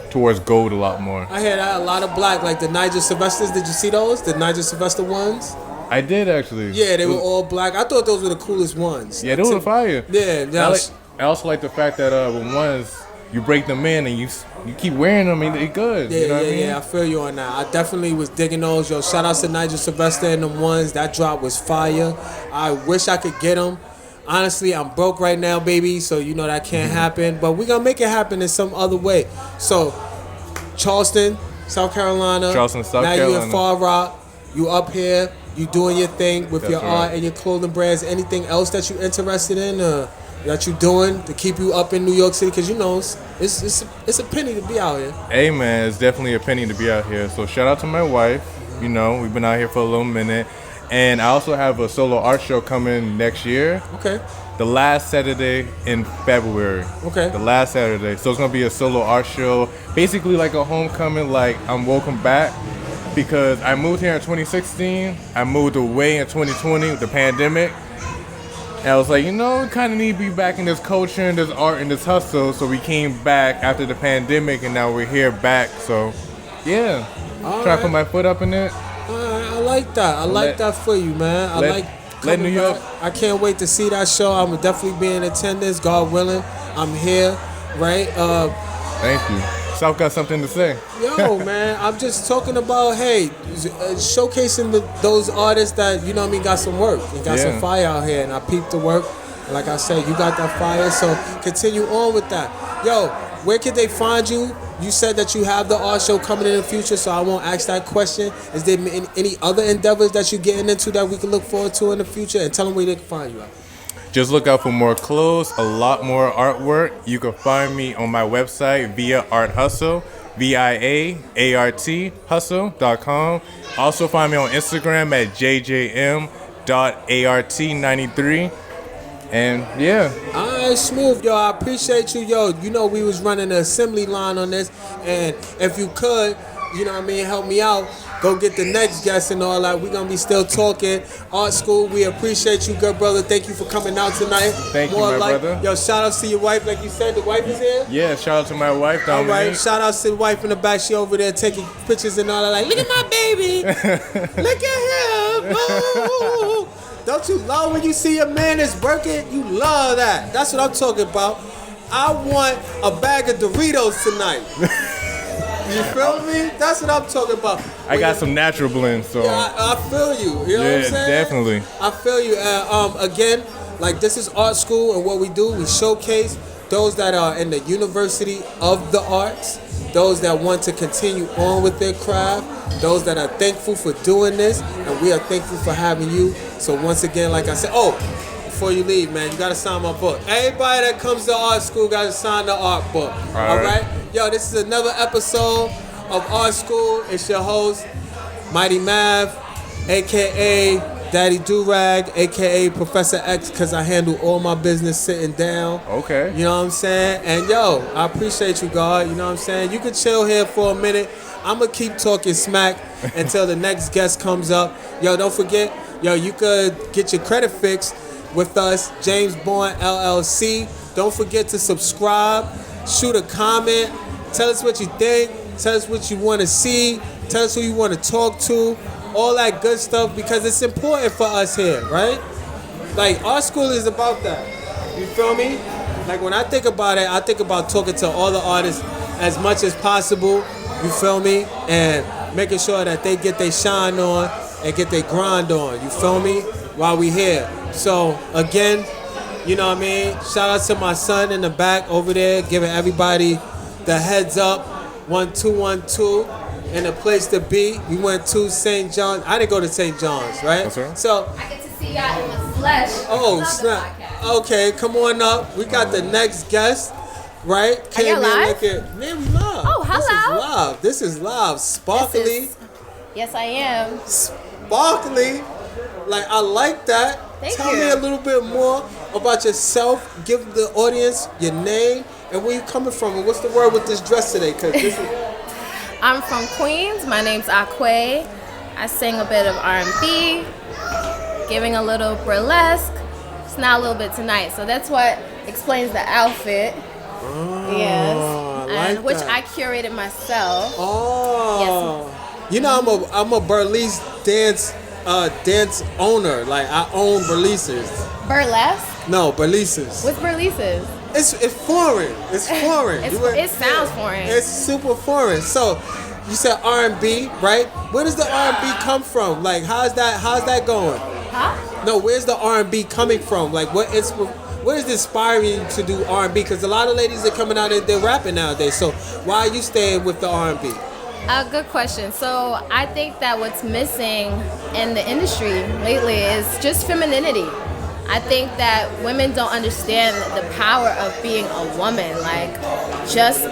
towards gold a lot more. I hear that, a lot of black, like the Nigel Sylvesters. Did you see those? The Nigel Sylvester ones? I did actually. Yeah, they were all black. I thought those were the coolest ones. Yeah, they were fire. Yeah. I also like the fact that with ones, you break them in and you keep wearing them and they're good. Yeah, you know what I mean? I feel you on that. I definitely was digging those. Yo, shout out to Nigel Sylvester and them ones. That drop was fire. I wish I could get them. Honestly, I'm broke right now, baby, so you know that can't happen. But we're going to make it happen in some other way. So, Charleston, South Carolina. Now You in Far Rock. You up here. You doing your thing with your art and your clothing brands. Anything else that you interested in that you doing to keep you up in New York City? Because you know it's a penny to be out here. Hey man, it's definitely a penny to be out here. So shout out to my wife. You know, we've been out here for a little minute. And I also have a solo art show coming next year. Okay. The last Saturday in February. Okay. The last Saturday. So it's going to be a solo art show. Basically like a homecoming, like I'm welcome back. Because I moved here in 2016. I moved away in 2020 with the pandemic. And I was like, you know, we kind of need to be back in this culture and this art and this hustle. So we came back after the pandemic and now we're here back. So, yeah. Trying to put my foot up in it. I like that. I like that for you, man. I like New York. I can't wait to see that show. I'm definitely be in attendance, God willing. I'm here, right? Thank you. South got something to say. Yo, man, I'm just talking about, hey, showcasing those artists that, you know what I mean, got some work. You got some fire out here, and I peeped the work. Like I said, you got that fire, so continue on with that. Yo, where can they find you? You said that you have the art show coming in the future, so I won't ask that question. Is there any other endeavors that you're getting into that we can look forward to in the future? And tell them where they can find you at. Just look out for more clothes, a lot more artwork. You can find me on my website via Art Hustle, VIAART hustle.com. Also find me on Instagram at jjm.art93. And yeah. All right, smooth, yo. I appreciate you, yo. You know we was running the assembly line on this, and if you could, you know what I mean, help me out. Go get the next guest and all that. We're gonna be still talking. Art School, we appreciate you, good brother. Thank you for coming out tonight. Thank you, my brother. Yo, shout outs to your wife, like you said. The wife is here. Yeah, shout out to my wife, All Dominique. right, shout outs to the wife in the back. She over there taking pictures and all that. Like, look at my baby. Look at him. Ooh. Don't you love when you see a man that's working? You love that. That's what I'm talking about. I want a bag of Doritos tonight. You feel me? That's what I'm talking about. I got some natural blends, so. Yeah, I feel you. You know what I'm saying? Definitely. I feel you. Again, like this is Art School, and what we do, we showcase those that are in the University of the Arts, those that want to continue on with their craft, those that are thankful for doing this, and we are thankful for having you. So once again, like I said, before you leave, man, you gotta sign my book. Everybody that comes to Art School gotta sign the art book. All right? Yo, this is another episode of Art School. It's your host, Mighty Mav, aka Daddy Durag, aka Professor X, because I handle all my business sitting down. Okay. You know what I'm saying? And yo, I appreciate you, God. You know what I'm saying? You can chill here for a minute. I'm going to keep talking smack until the next guest comes up. Yo, don't forget, you could get your credit fixed with us, James Bond LLC. Don't forget to subscribe, shoot a comment, tell us what you think, tell us what you want to see, tell us who you want to talk to, all that good stuff, because it's important for us here, right? Like, Art School is about that. You feel me? Like, when I think about it, I think about talking to all the artists as much as possible, you feel me? And making sure that they get their shine on and get their grind on, you feel me? While we here. So, again, you know what I mean? Shout out to my son in the back over there, giving everybody the heads up. 1212 and a place to be. We went to St. John's. I didn't go to St. John's, right? That's right. So I get to see y'all in the flesh. Oh, snap. Okay, come on up. We got the next guest, right? Are you live? Man, we live. Oh, hello. This is live. Sparkly. Yes, I am. Sparkly. Like, I like that. Tell me a little bit more about yourself. Give the audience your name and where you coming from. And what's the word with this dress today? Cause this is... I'm from Queens. My name's Akwe. I sing a bit of R&B, giving a little burlesque. It's not a little bit tonight, so that's what explains the outfit. Yes, and which I curated myself. Yes. You know, I'm a burlesque dance owner. Like, I own burlesques. Burlesque? No, burlesques. What's burlesques? It's foreign. It's foreign. It sounds foreign. It's super foreign. So, you said R&B, right? Where does the R&B come from? Like, how's that going? Huh? No, where's the R&B coming from? Like, what is inspiring you to do R&B? Because a lot of ladies are coming out and they're rapping nowadays. So, why are you staying with the R&B? Good question. So I think that what's missing in the industry lately is just femininity. I think that women don't understand the power of being a woman. Like, just,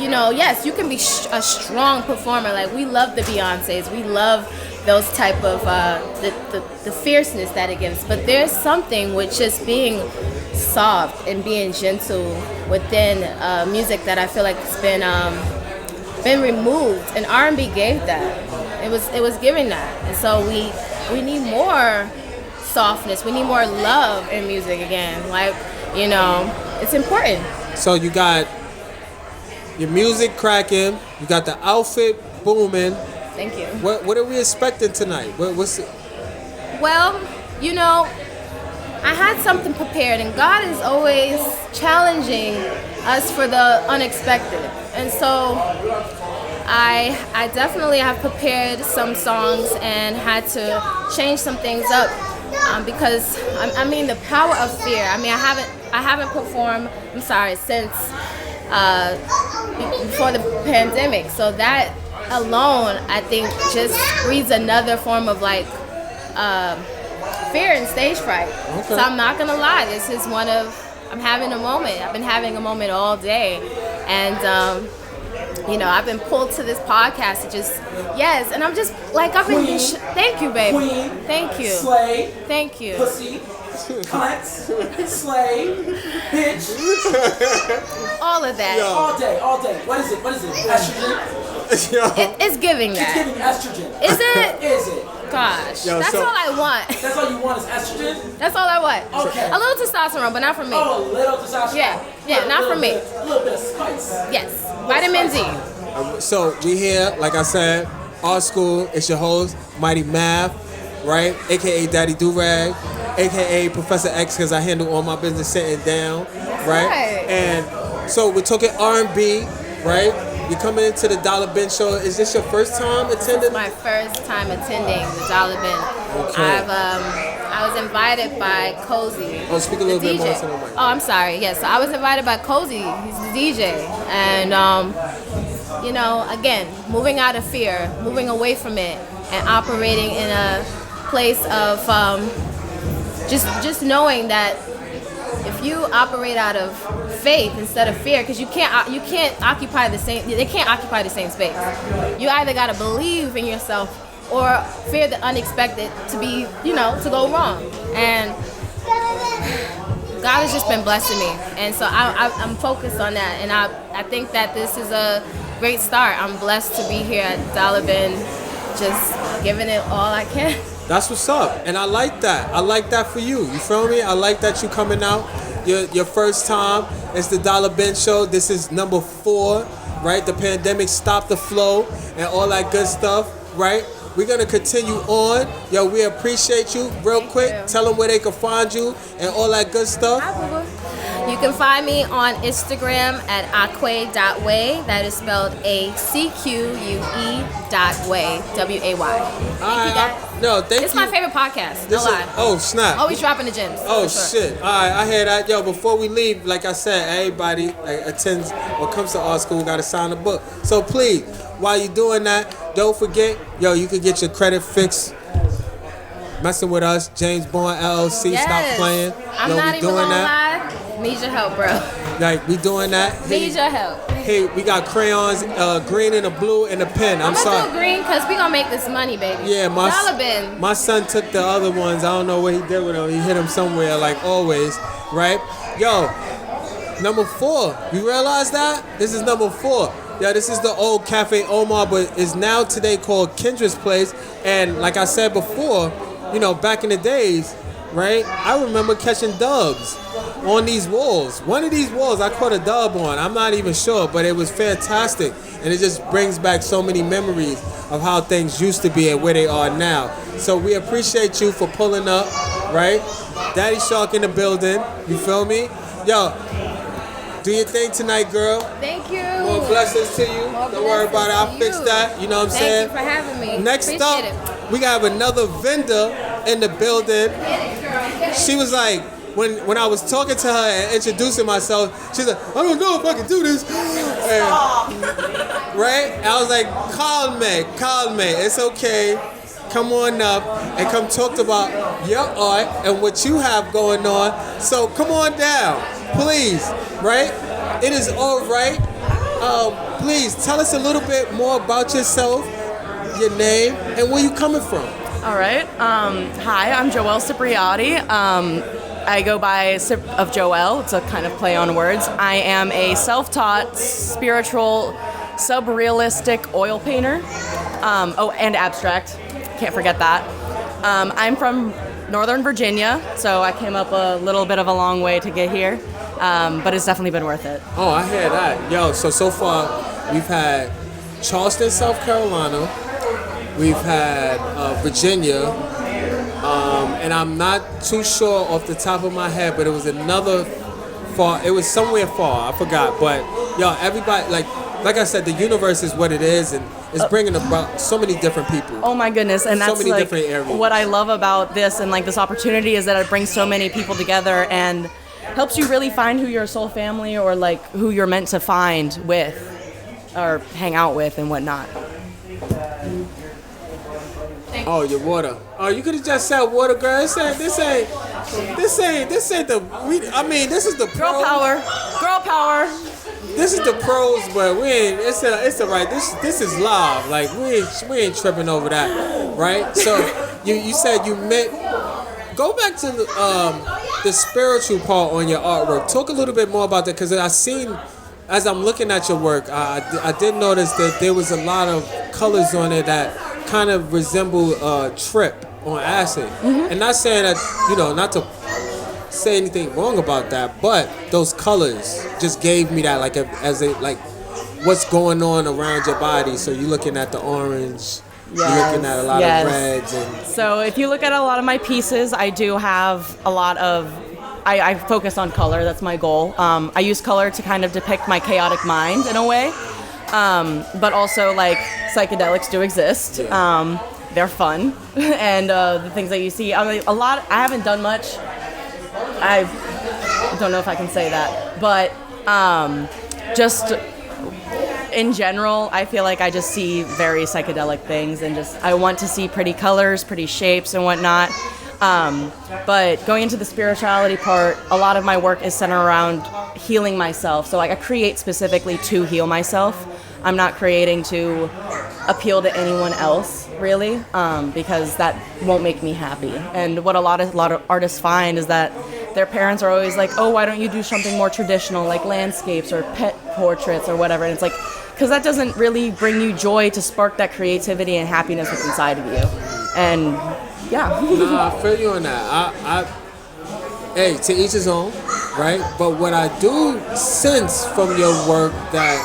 yes, you can be a strong performer. Like, we love the Beyoncés. We love those type of, the fierceness that it gives. But there's something with just being soft and being gentle within music that I feel like it's been removed, and R&B gave that. It was giving that, and so we need more softness. We need more love in music again. Like, it's important. So you got your music cracking, you got the outfit booming. Thank you. What are we expecting tonight? What's it? Well, I had something prepared, and God is always challenging us for the unexpected. And so I definitely have prepared some songs and had to change some things up because the power of fear. I haven't performed. Since before the pandemic. So that alone, I think, just breeds another form of fear and stage fright. Okay. So I'm not gonna lie, this is I'm having a moment. I've been having a moment all day, and I've been pulled to this podcast to and I'm just like, I've been, thank you, baby. Queen, thank you. slay, thank you. pussy, cunt, slay, bitch. All of that. Yo. All day. What is it? Estrogen? It's giving It's that. giving estrogen. Is it? Is it? Gosh, Yo, that's so- all I want. That's all you want is estrogen? That's all I want. Okay. A little testosterone, but not for me. Oh, a little testosterone. Yeah, not for me. A little bit of spice. Yes, vitamin D. So we here, like I said, Art School. It's your host, Mighty Math, right? AKA Daddy Durag, AKA Professor X, because I handle all my business sitting down, right? And so we're talking R&B, right? You're coming into the Dollar Bin show. Is this your first time attending? This is my first time attending the Dollar Bin. Okay. I was invited by Cozy. Oh, speak a little the bit more DJ. into the mic. Oh, I'm sorry. Yes, so I was invited by Cozy. He's the DJ, and again, moving out of fear, moving away from it, and operating in a place of just knowing that if you operate out of faith instead of fear, because they can't occupy the same space. You either gotta believe in yourself or fear the unexpected to go wrong. And God has just been blessing me, and so I'm focused on that. And I think that this is a great start. I'm blessed to be here at Dollar Bin, just giving it all I can. That's what's up, and I like that. I like that for you. You feel me? I like that you coming out. Your first time. It's the Dollar Bin show. This is number 4, right? The pandemic stopped the flow and all that good stuff, right? We're gonna continue on. Yo, we appreciate you. Real quick, tell them where they can find you and all that good stuff. You can find me on Instagram at acque.way. That is spelled ACQUE.way. WAY. Thank It's you. my favorite podcast. No lie. Oh, snap. Always dropping the gems. Oh, for sure. shit. All right, I hear that. Yo, before we leave, like I said, everybody attends or comes to our school got to sign a book. So please, while you're doing that, don't forget, you can get your credit fixed. Messing with us, James Bond LLC. Yes. Stop playing. I'm we not even doing gonna that. lie. Need your help, bro. Like, we doing that. Need your help. Hey, we got crayons, green and a blue and a pen. I'm gonna sorry. do green because we gonna make this money, baby. Yeah, Dollar Bin. my son took the other ones. I don't know what he did with them. He hit them somewhere, like always, right? Yo, number 4. You realize that? This is number 4. Yeah, this is the old Cafe Omar, but is now today called Kendra's Place. And like I said before, back in the days, right? I remember catching dubs on these walls. One of these walls I caught a dub on. I'm not even sure, but it was fantastic. And it just brings back so many memories of how things used to be and where they are now. So we appreciate you for pulling up, right? Daddy Shark in the building. You feel me? Yo, do your thing tonight, girl. Thank you. More blessings to you. Don't worry about it. I'll fix that. You know what I'm saying? Thank you for having me. Next Appreciate up, we got another vendor in the building. She was like, when I was talking to her and introducing myself, she's like, I don't know if I can do this. Right? And I was like, call me. It's okay. Come on up and come talk about your art and what you have going on. So come on down, please. Right? It is all right. Please tell us a little bit more about yourself, your name, and where you coming from. All right. Hi, I'm Joelle Cipriati. I go by Sip of Joelle. It's a kind of play on words. I am a self-taught, spiritual, sub-realistic oil painter. And abstract. Can't forget that. I'm from Northern Virginia, so I came up a little bit of a long way to get here. But it's definitely been worth it. Oh, I hear that. Yo, so far, we've had Charleston, South Carolina. We've had Virginia. And I'm not too sure off the top of my head, but it was another far. It was somewhere far. I forgot. But, yo, everybody, like I said, the universe is what it is, and it's bringing about so many different people. Oh my goodness, and that's so many like different areas. What I love about this and like this opportunity is that it brings so many people together and helps you really find who your soul family or like who you're meant to find with or hang out with and whatnot. Thank Oh, your water. Oh, you could have just said water, girl. This ain't the. This is the Girl power. Girl power. This is the pros, but we ain't. It's a right. This is live. Like we ain't tripping over that, right? So you said you met. Go back to the spiritual part on your artwork. Talk a little bit more about that, because I seen, as I'm looking at your work, I did notice that there was a lot of colors on it that kind of resemble trip on acid. And not saying that, not to say anything wrong about that, but those colors just gave me that like what's going on around your body. So you're looking at the orange. You're looking at a lot of reds. So if you look at a lot of my pieces, I do have a lot of, I focus on color. That's my goal. I use color to kind of depict my chaotic mind in a way. But also, like, psychedelics do exist. They're fun. And the things that you see, I haven't done much. I don't know if I can say that. But just in general, I feel like I just see very psychedelic things, and I want to see pretty colors, pretty shapes and whatnot. But going into the spirituality part, a lot of my work is centered around healing myself. So like I create specifically to heal myself. I'm not creating to appeal to anyone else, really, because that won't make me happy. And what a lot of artists find is that their parents are always like, oh, why don't you do something more traditional, like landscapes or pet portraits or whatever. And it's like, because that doesn't really bring you joy to spark that creativity and happiness that's inside of you. And yeah. No, I feel you on that. Hey, to each his own, right? But what I do sense from your work that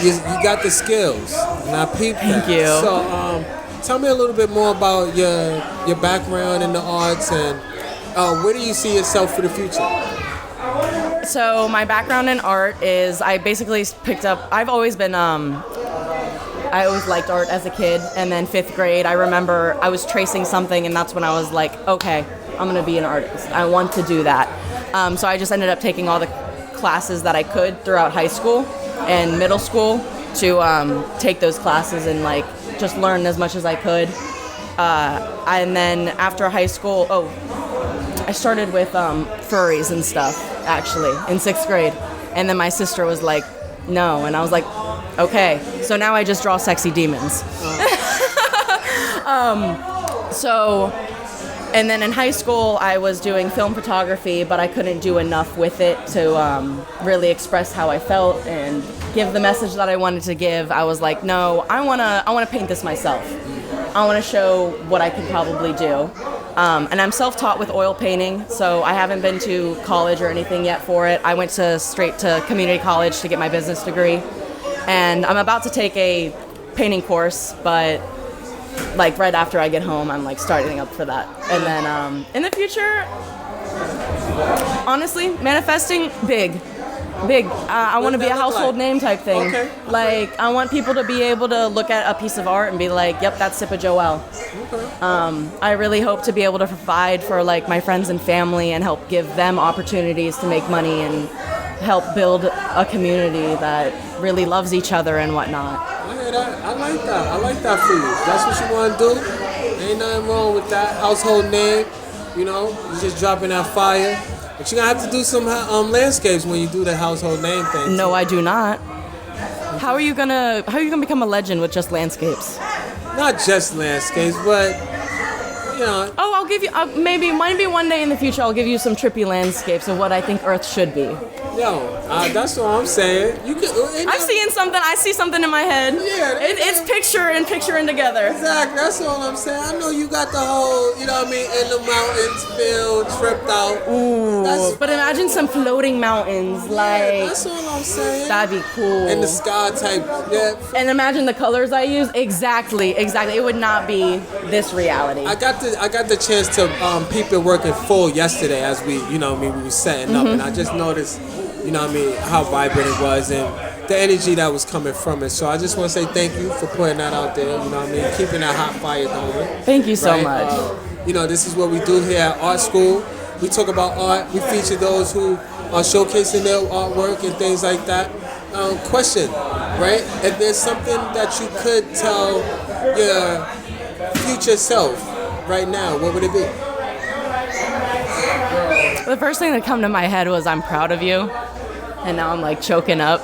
you got the skills, and I peep that. Thank you. So tell me a little bit more about your background in the arts, and where do you see yourself for the future? So my background in art is I basically picked up, I've always been, I always liked art as a kid, and then 5th grade I remember I was tracing something, and that's when I was like, okay, I'm gonna be an artist. I want to do that. So I just ended up taking all the classes that I could throughout high school and middle school to take those classes and like just learn as much as I could. And then after high school, I started with furries and stuff, actually, in 6th grade. And then my sister was like, no. And I was like, okay. So now I just draw sexy demons. And then in high school, I was doing film photography, but I couldn't do enough with it to really express how I felt and give the message that I wanted to give. I was like, no, I wanna paint this myself. I want to show what I could probably do. And I'm self-taught with oil painting, so I haven't been to college or anything yet for it. I went straight to community college to get my business degree. And I'm about to take a painting course, but like right after I get home, I'm like starting up for that. And then in the future, honestly, manifesting big. I want to be a household name type thing. Okay. Like, I want people to be able to look at a piece of art and be like, yep, that's Sippa Joelle. Okay. I really hope to be able to provide for like my friends and family and help give them opportunities to make money and help build a community that really loves each other and whatnot. I hear that. I like that for you. That's what you want to do. Ain't nothing wrong with that. Household name, you just dropping that fire. But you're going to have to do some landscapes when you do the household name thing. No, I do not. How are you gonna become a legend with just landscapes? Not just landscapes, but Oh, I'll give you maybe one day in the future. I'll give you some trippy landscapes of what I think Earth should be. That's what I'm saying. I'm seeing something. I see something in my head. Yeah, it's picturing together. Exactly. That's all I'm saying. I know you got the whole, in the mountains feel tripped out. Ooh. But imagine some floating mountains, like. That's all I'm saying. That'd be cool. And the sky type. Yeah. And imagine the colors I use. Exactly. It would not be this reality. I got the chance to peep your work in full yesterday as we were setting up, and I just noticed, how vibrant it was and the energy that was coming from it. So I just want to say thank you for putting that out there, keeping that hot fire going. Thank you so much. This is what we do here at Art School. We talk about art. We feature those who are showcasing their artwork and things like that. Question, right? If there's something that you could tell your future self right now, what would it be? The first thing that come to my head was I'm proud of you, and now I'm like choking up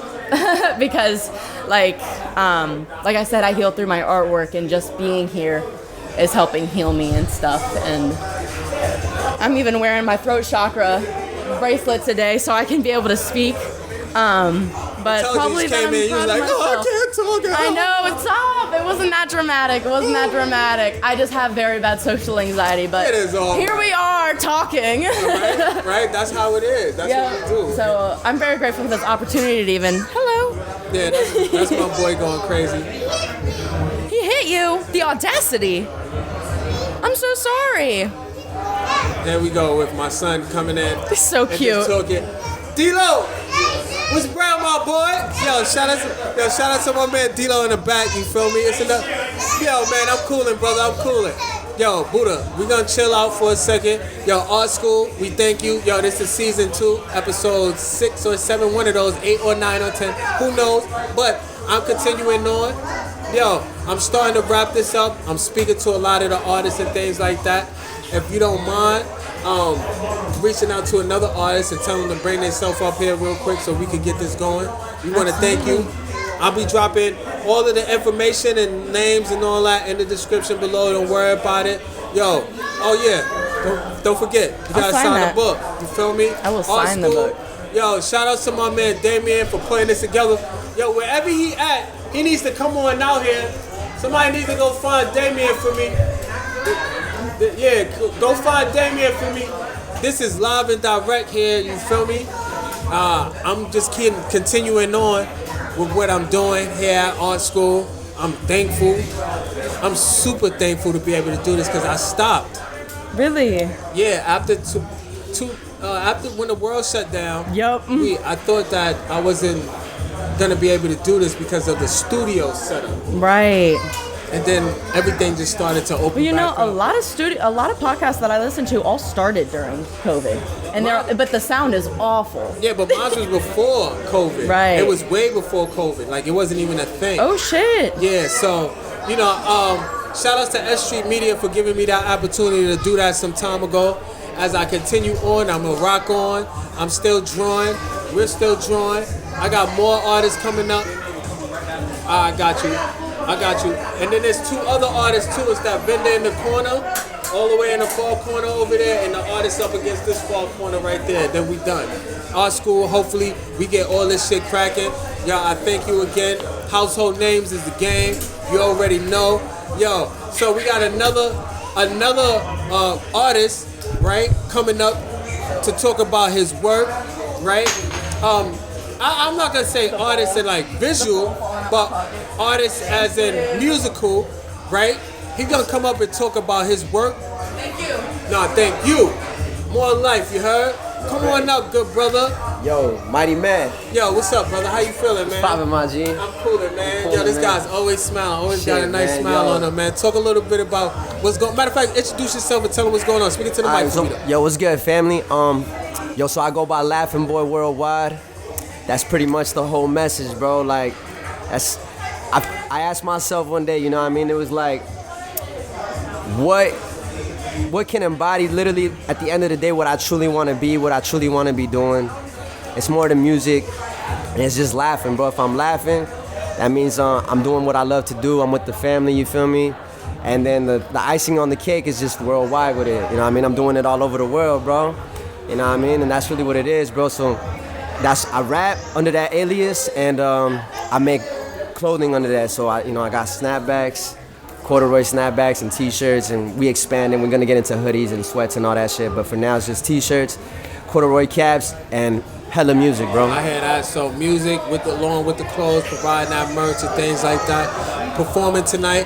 because like I said, I heal through my artwork, and just being here is helping heal me and stuff. And I'm even wearing my throat chakra bracelet today so I can be able to speak. But probably that I'm proud of myself. I can't talk. I know, stop. It wasn't that dramatic. I just have very bad social anxiety, but It is all here we are talking. Right? That's how it is. That's what we do. So I'm very grateful for this opportunity to even, hello. Yeah, that's my boy going crazy. He hit you. The audacity. I'm so sorry. There we go with my son coming in. He's so and cute. just talking. D-Lo, what's brown, my boy? Yo, shout out to my man D-Lo in the back. You feel me? It's enough. Yo, man, I'm cooling, brother. I'm cooling. Yo, Buddha, we gonna chill out for a second. Yo, Art School, we thank you. Yo, this is season 2, episode 6 or 7, one of those, 8 or 9 or 10, who knows? But I'm continuing on. Yo, I'm starting to wrap this up. I'm speaking to a lot of the artists and things like that. If you don't mind, reaching out to another artist and telling them to bring themselves up here real quick so we can get this going. We want to thank you. I'll be dropping all of the information and names and all that in the description below. Don't worry about it. Yo, oh yeah, don't forget, you gotta sign the book. You feel me? I will sign the book. Yo, shout out to my man Damien for putting this together. Yo, wherever he at, he needs to come on out here. Somebody needs to go find Damien for me. Yeah, go find Damien for me. This is live and direct here, you feel me? I'm just continuing on with what I'm doing here at Art School. I'm thankful. I'm super thankful to be able to do this because I stopped. Really? Yeah, after after when the world shut down, I thought that I wasn't gonna be able to do this because of the studio setup. Right. And then everything just started to open. But you know, back a up. lot of podcasts that I listen to all started during COVID, and but the sound is awful. Yeah, but mine was before COVID. Right. It was way before COVID. Like it wasn't even a thing. Oh shit. Yeah. So you know, shout outs to S Street Media for giving me that opportunity to do that some time ago. As I continue on, I'm gonna rock on. I'm still drawing. We're still drawing. I got more artists coming up. I got you. And then there's 2 other artists too. It's that vendor in the corner, all the way in the far corner over there, and the artist up against this far corner right there. Then we done. Art School, hopefully we get all this shit cracking. Y'all, I thank you again. Household Names is the game. You already know. Yo, so we got another artist, right, coming up to talk about his work, right? I'm not gonna say artist in like visual, but artist as in musical, right? He's gonna come up and talk about his work. Thank you. Nah, thank you. More life, you heard? Come on up, good brother. Yo, mighty man. Yo, what's up, brother? How you feeling, man? Poppin', my G. I'm coolin', man. Coolin', Yo, this man. guy's always smiling. Always got a Shit, nice man, smile yo. on him, man. Talk a little bit about what's going. Matter of fact, introduce yourself and tell him what's going on. Speak it to the mic. Alright, so, yo, what's good, family? Yo, so I go by Laughing Boy Worldwide. That's pretty much the whole message, bro. Like, I asked myself one day, you know what I mean? It was like, what can embody literally at the end of the day what I truly want to be, what I truly want to be doing? It's more than music, and it's just laughing, bro. If I'm laughing, that means I'm doing what I love to do. I'm with the family, you feel me? And then the icing on the cake is just worldwide with it. You know what I mean? I'm doing it all over the world, bro. You know what I mean? And that's really what it is, bro. So I rap under that alias, and I make clothing under that. So I got snapbacks, corduroy snapbacks and t-shirts, and we expanding. We're gonna get into hoodies and sweats and all that shit. But for now, it's just t-shirts, corduroy caps, and hella music, bro. I hear that. So music along with the clothes, providing that merch and things like that. Performing tonight.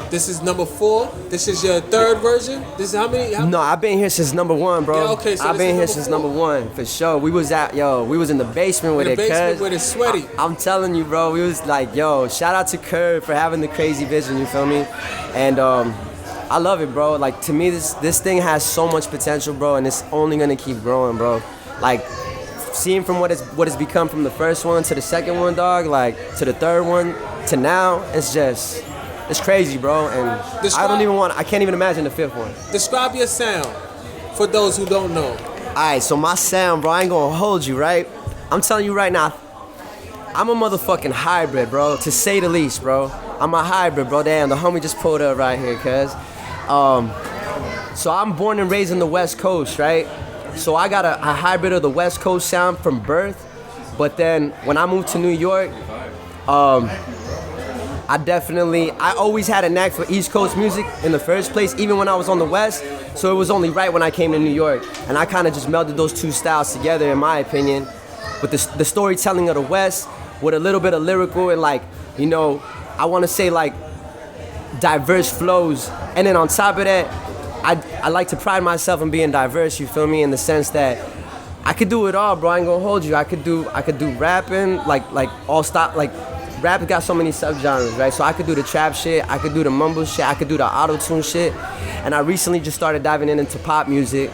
This is number 4. This is your 3rd version. This is how many? No, I've been here since number 1, bro. Yeah, okay, so I've been here since number 1 for sure. We was in the basement with In the it, basement cuz with it, sweaty. I'm telling you, bro. We was like, yo, shout out to Curve for having the crazy vision. You feel me? And I love it, bro. Like to me, this thing has so much potential, bro, and it's only gonna keep growing, bro. Like seeing from what it's become from the first one to the second one, dog. Like to the 3rd one to now, it's just it's crazy, bro. And I can't even imagine the fifth one. Describe your sound for those who don't know. Alright, so my sound, bro, I ain't gonna hold you, right? I'm telling you right now, I'm a motherfucking hybrid, bro, to say the least, bro. I'm a hybrid, bro. Damn, the homie just pulled up right here, cuz. So I'm born and raised in the West Coast, right? So I got a hybrid of the West Coast sound from birth. But then when I moved to New York, I always had a knack for East Coast music in the first place, even when I was on the West. So it was only right when I came to New York. And I kind of just melded those two styles together, in my opinion. With the storytelling of the West, with a little bit of lyrical and like, you know, I want to say like diverse flows. And then on top of that, I like to pride myself in being diverse, you feel me? In the sense that I could do it all, bro. I ain't gonna hold you. I could do rapping, like all stop, like rap got so many subgenres, right? So I could do the trap shit, I could do the mumble shit, I could do the auto-tune shit. And I recently just started diving into pop music.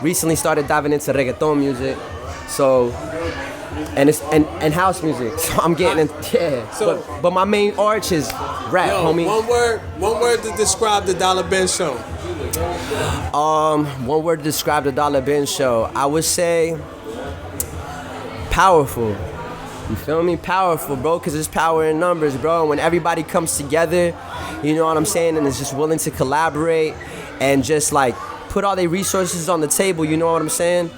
Recently started diving into reggaeton music. So and house music. So I'm getting yeah. So, but my main arch is rap, homie. One word to describe the Dollar Ben show. One word to describe the Dollar Ben show. I would say powerful. You feel me? Powerful, bro, because there's power in numbers, bro. When everybody comes together, you know what I'm saying, and is just willing to collaborate and just like put all their resources on the table, you know what I'm saying?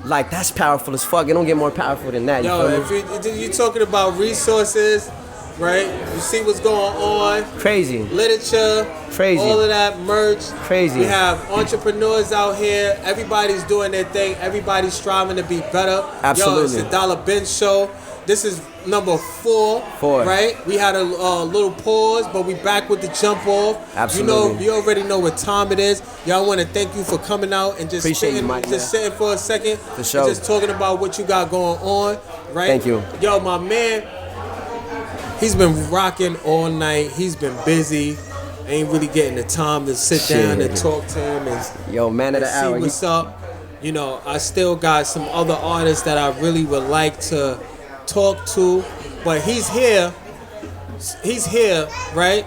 Like, that's powerful as fuck. It don't get more powerful than that. If you're talking about resources, right? You see what's going on. Crazy. Literature. Crazy. All of that merch. Crazy. We have entrepreneurs out here. Everybody's doing their thing. Everybody's striving to be better. Absolutely. Yo, it's the Dollar Ben show. This is number 4. Right? We had a little pause, but we back with the jump off. Absolutely. You already know what time it is. Y'all want to thank you for coming out and just sitting for a second. For sure. And just talking about what you got going on. Right? Thank you. Yo, my man, he's been rocking all night. He's been busy. Ain't really getting the time to sit down and talk to him and man of the hour. See what's up. You know, I still got some other artists that I really would like to talk to, but he's here. He's here, right?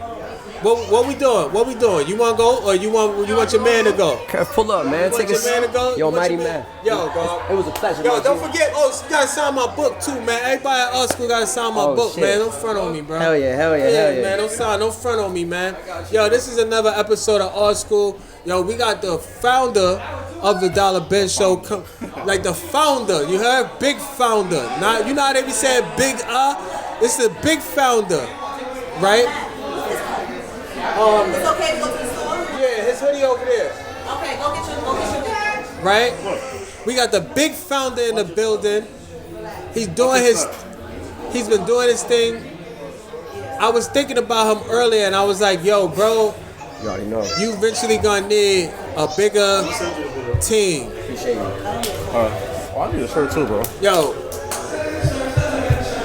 What we doing? What we doing? You want to go or you want your man to go? Pull up, man. Take your man to go. Yo, mighty man. Yo, bro. It was a pleasure. Yo, don't forget. Oh, you gotta sign my book too, man. Everybody at our school gotta sign my book, shit. man. Don't front on me, bro. Hell yeah. Yeah, man. Don't front on me, man. Yo, this is another episode of Art School. Yo, we got the founder of the Dollar Ben show, like the founder. You heard? Big founder. Not, you know how they be saying big It's the big founder, right? It's okay to go to the store? Yeah, his hoodie over there. Okay, go get your Right? We got the big founder in the building. He's been doing his thing. I was thinking about him earlier and I was like, yo, bro, you already know. You eventually gonna need a bigger team. Appreciate you. I need a shirt too, bro. Yo,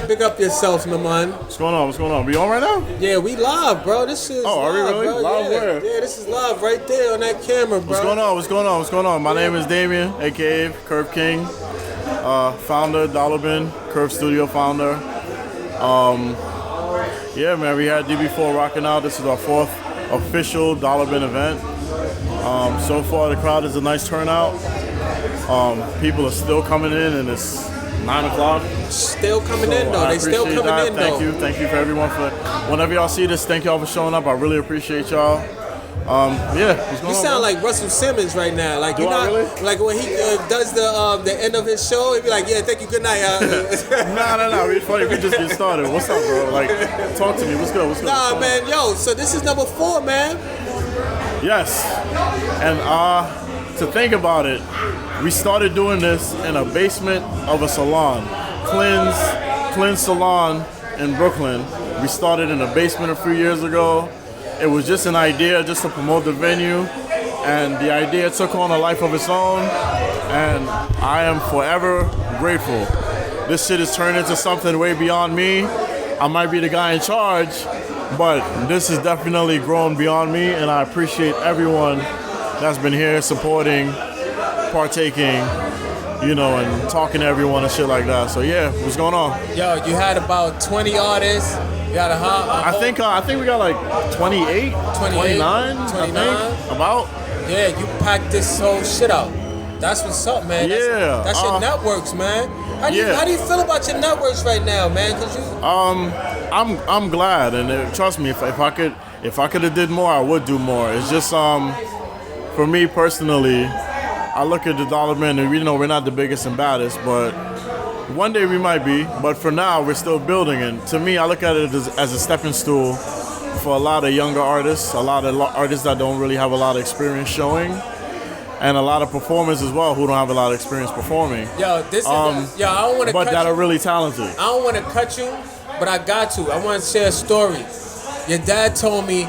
big up yourself, my man. What's going on? We on right now? Yeah, we live, bro. This shit is live. Oh, are we really? Bro. Live where? Yeah, this is live right there on that camera, bro. What's going on? My name is Damien, aka Curve King, founder, Dollar Ben, Curve Studio founder. Yeah, man, we had DB4 rocking out. This is our 4th official Dollar Ben event. So far, the crowd is a nice turnout. People are still coming in, and it's 9 o'clock. Still coming in, though. They still coming in, though. Thank you for everyone for. Whenever y'all see this, thank y'all for showing up. I really appreciate y'all. Yeah, what's going you on, sound bro? like Russell Simmons right now. Like Do you I know, really? like when he does the end of his show, he'd be like, "Yeah, thank you, good night." No. It's funny. We just get started. What's up, bro? Like, talk to me. What's good? Nah, man. Yo, so this is number 4, man. Yes, and to think about it, we started doing this in a basement of a salon, Clean's Salon in Brooklyn. We started in a basement a few years ago. It was just an idea just to promote the venue, and the idea took on a life of its own, and I am forever grateful. This shit has turned into something way beyond me. I might be the guy in charge, but this has definitely grown beyond me, and I appreciate everyone that's been here supporting, partaking, you know, and talking to everyone and shit like that. So yeah, what's going on? Yo, you had about 20 artists. You got I think we got like 28, 29, I think, about. Yeah, you packed this whole shit out. That's what's up, man. That's your networks, man. How do you feel about your networks right now, man? Cause you. I'm glad, and trust me, if I could have did more, I would do more. It's just for me personally, I look at the Dollar Man, and we're not the biggest and baddest, but one day we might be. But for now, we're still building, and to me, I look at it as a stepping stool for a lot of younger artists, a lot of artists that don't really have a lot of experience showing, and a lot of performers as well who don't have a lot of experience performing. Yo, this is I don't want to. But that are really talented. I don't want to cut you, but I got to. I want to share a story. Your dad told me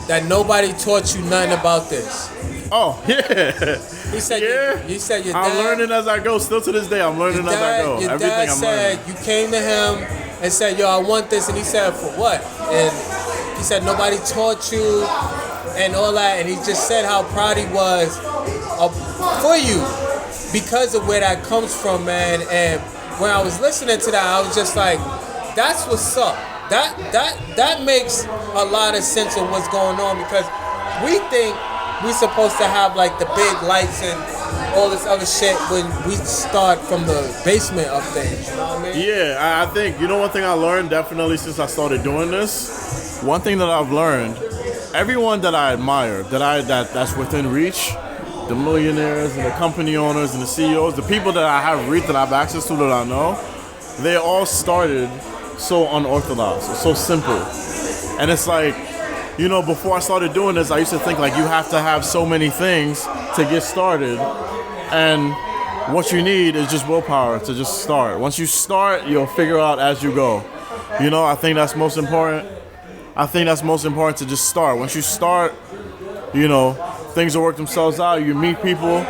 that nobody taught you nothing about this. Oh yeah. He said your dad. I'm learning as I go. Still to this day, I'm learning as I go. Your Everything dad I'm said learning. you came to him and said, "Yo, I want this," and he said, "For what?" And he said nobody taught you and all that, and he just said how proud he was for you because of where that comes from, man. And when I was listening to that, I was just like, "That's what's up." That makes a lot of sense of what's going on, because we think we're supposed to have like the big lights and all this other shit when we start from the basement of things. You know what I mean? Yeah, I think one thing I learned definitely since I started doing this. One thing that I've learned, everyone that I admire, that's within reach, the millionaires and the company owners and the CEOs, the people that I have reached, that I have access to, that I know, they all started so unorthodox, so simple. And it's like, before I started doing this, I used to think like you have to have so many things to get started. And what you need is just willpower to just start. Once you start, you'll figure out as you go. I think that's most important. I think that's most important, to just start. Once you start, things will work themselves out. You meet people,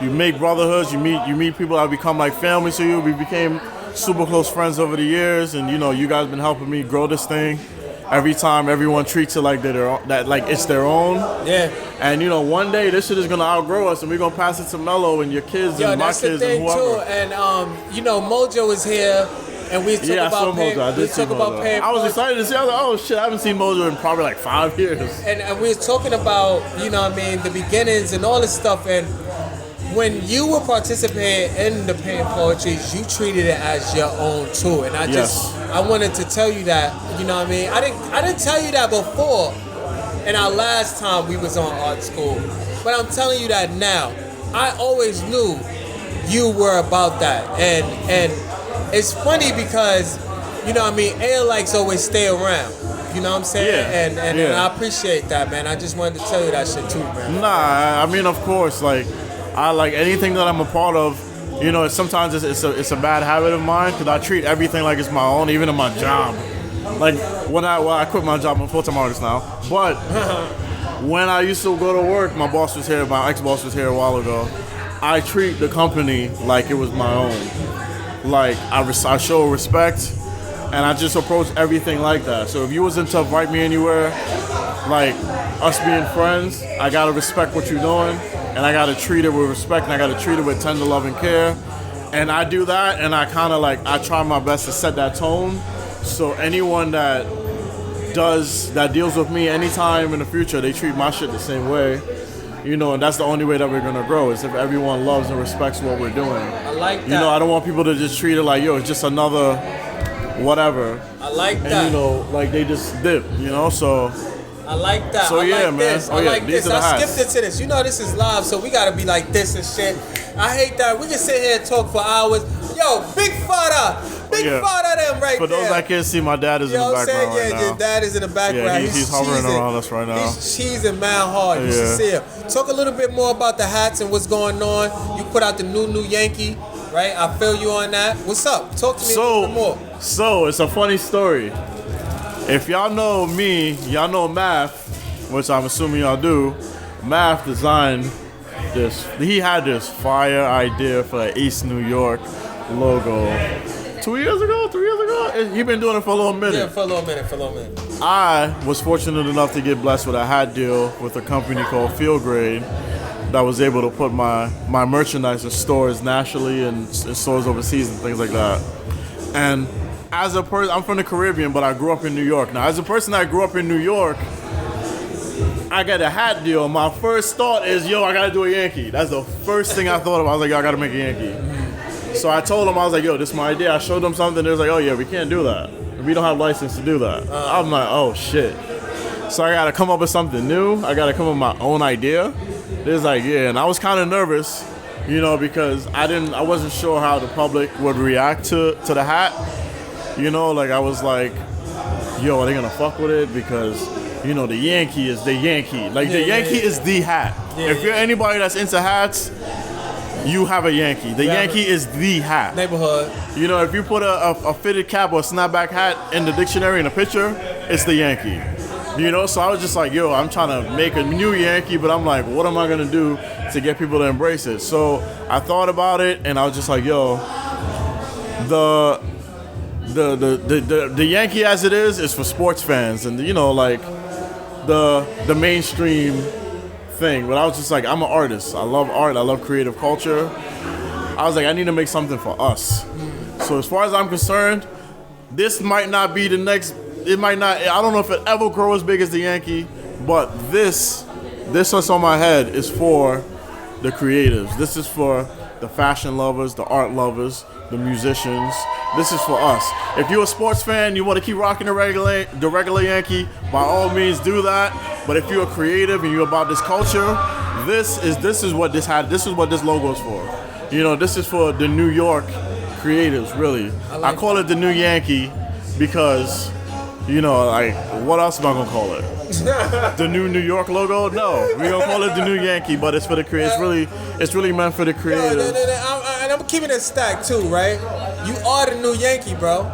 you make brotherhoods, you meet people that become like family to you. We became super close friends over the years, and you guys been helping me grow this thing. Every time everyone treats it like it's their own. Yeah. And one day this shit is gonna outgrow us, and we're gonna pass it to Mello and your kids and my kids and whoever. Too. And Mojo is here, and we talk about paying. I was excited to see. I was like, oh shit, I haven't seen Mojo in probably like 5 years. And we were talking about the beginnings and all this stuff. And when you were participating in the Pain Poetries, you treated it as your own too. And I wanted to tell you that, I didn't tell you that before in our last time we was on Art School. But I'm telling you that now. I always knew you were about that. And it's funny because, A-Likes always stay around. You know what I'm saying? And I appreciate that, man. I just wanted to tell you that shit too, man. Nah, I mean, of course, I like anything that I'm a part of. Sometimes it's a bad habit of mine, because I treat everything like it's my own, even in my job. Like when I quit my job, I'm a full-time artist now. But when I used to go to work, my ex-boss was here a while ago. I treat the company like it was my own. Like I show respect, and I just approach everything like that. So if you wasn't to invite me anywhere, like us being friends, I gotta respect what you're doing. And I gotta treat it with respect, and I gotta treat it with tender love and care. And I do that, and I try my best to set that tone. So anyone that deals with me anytime in the future, they treat my shit the same way. And that's the only way that we're gonna grow, is if everyone loves and respects what we're doing. I like that. I don't want people to just treat it like, yo, it's just another whatever. I like that. And like they just dip, so. I like that. So I yeah, like man. This. I like this. I skipped it to this. This is live, so we gotta be like this and shit. I hate that. We can sit here and talk for hours. Yo, big father them right there. For those that can't see, my dad is in the background right now. Your dad is in the background. Yeah, he's hovering around us right now. He's cheesing mad hard. You should see him. Talk a little bit more about the hats and what's going on. You put out the new Yankee, right? I feel you on that. What's up? Talk to me a little bit more. So it's a funny story. If y'all know me, y'all know Math, which I'm assuming y'all do. Math designed this. He had this fire idea for an East New York logo 3 years ago. He been doing it for a little minute. Yeah, for a little minute. I was fortunate enough to get blessed with a hat deal with a company called Field Grade that was able to put my merchandise in stores nationally and in stores overseas and things like that. And as a person, I'm from the Caribbean, but I grew up in New York. Now, as a person that grew up in New York, I got a hat deal. My first thought is, yo, I gotta do a Yankee. That's the first thing I thought of. I was like, yo, I gotta make a Yankee. So I told them, I was like, yo, this is my idea. I showed them something. They was like, oh yeah, we can't do that. We don't have license to do that. I'm like, oh shit. So I gotta come up with something new. I gotta come up with my own idea. It was like, yeah, and I was kind of nervous, you know, because I wasn't sure how the public would react to the hat. You know, like I was like, yo, are they gonna fuck with it? Because, you know, the Yankee is the Yankee. Like the Yankee is the hat. If you're anybody that's into hats, you have a Yankee. The Yankee is the hat. Neighborhood. You know, if you put a fitted cap or a snapback hat in the dictionary in a picture, it's the Yankee. You know, so I was just like, yo, I'm trying to make a new Yankee, but I'm like, what am I gonna do to get people to embrace it? So I thought about it, and I was just like, yo, the Yankee as it is for sports fans, and you know, like the mainstream thing. But I was just like, I'm an artist. I love art. I love creative culture. I was like, I need to make something for us. So as far as I'm concerned, this might not be the next. It might not. I don't know if it ever grow as big as the Yankee, but this that's on my head is for the creatives. This is for the fashion lovers, the art lovers, the musicians. This is for us. If you're a sports fan, you want to keep rocking the regular Yankee, by all means do that. But if you're a creative and you're about this culture, this is what this logo is for. You know, this is for the New York creatives, really. I call it the New Yankee because, you know, like, what else am I gonna call it? The new New York logo? No, we gonna call it the New Yankee, but it's for the it's really meant for the creators. And I'm keeping it stacked too, right? You are the New Yankee, bro.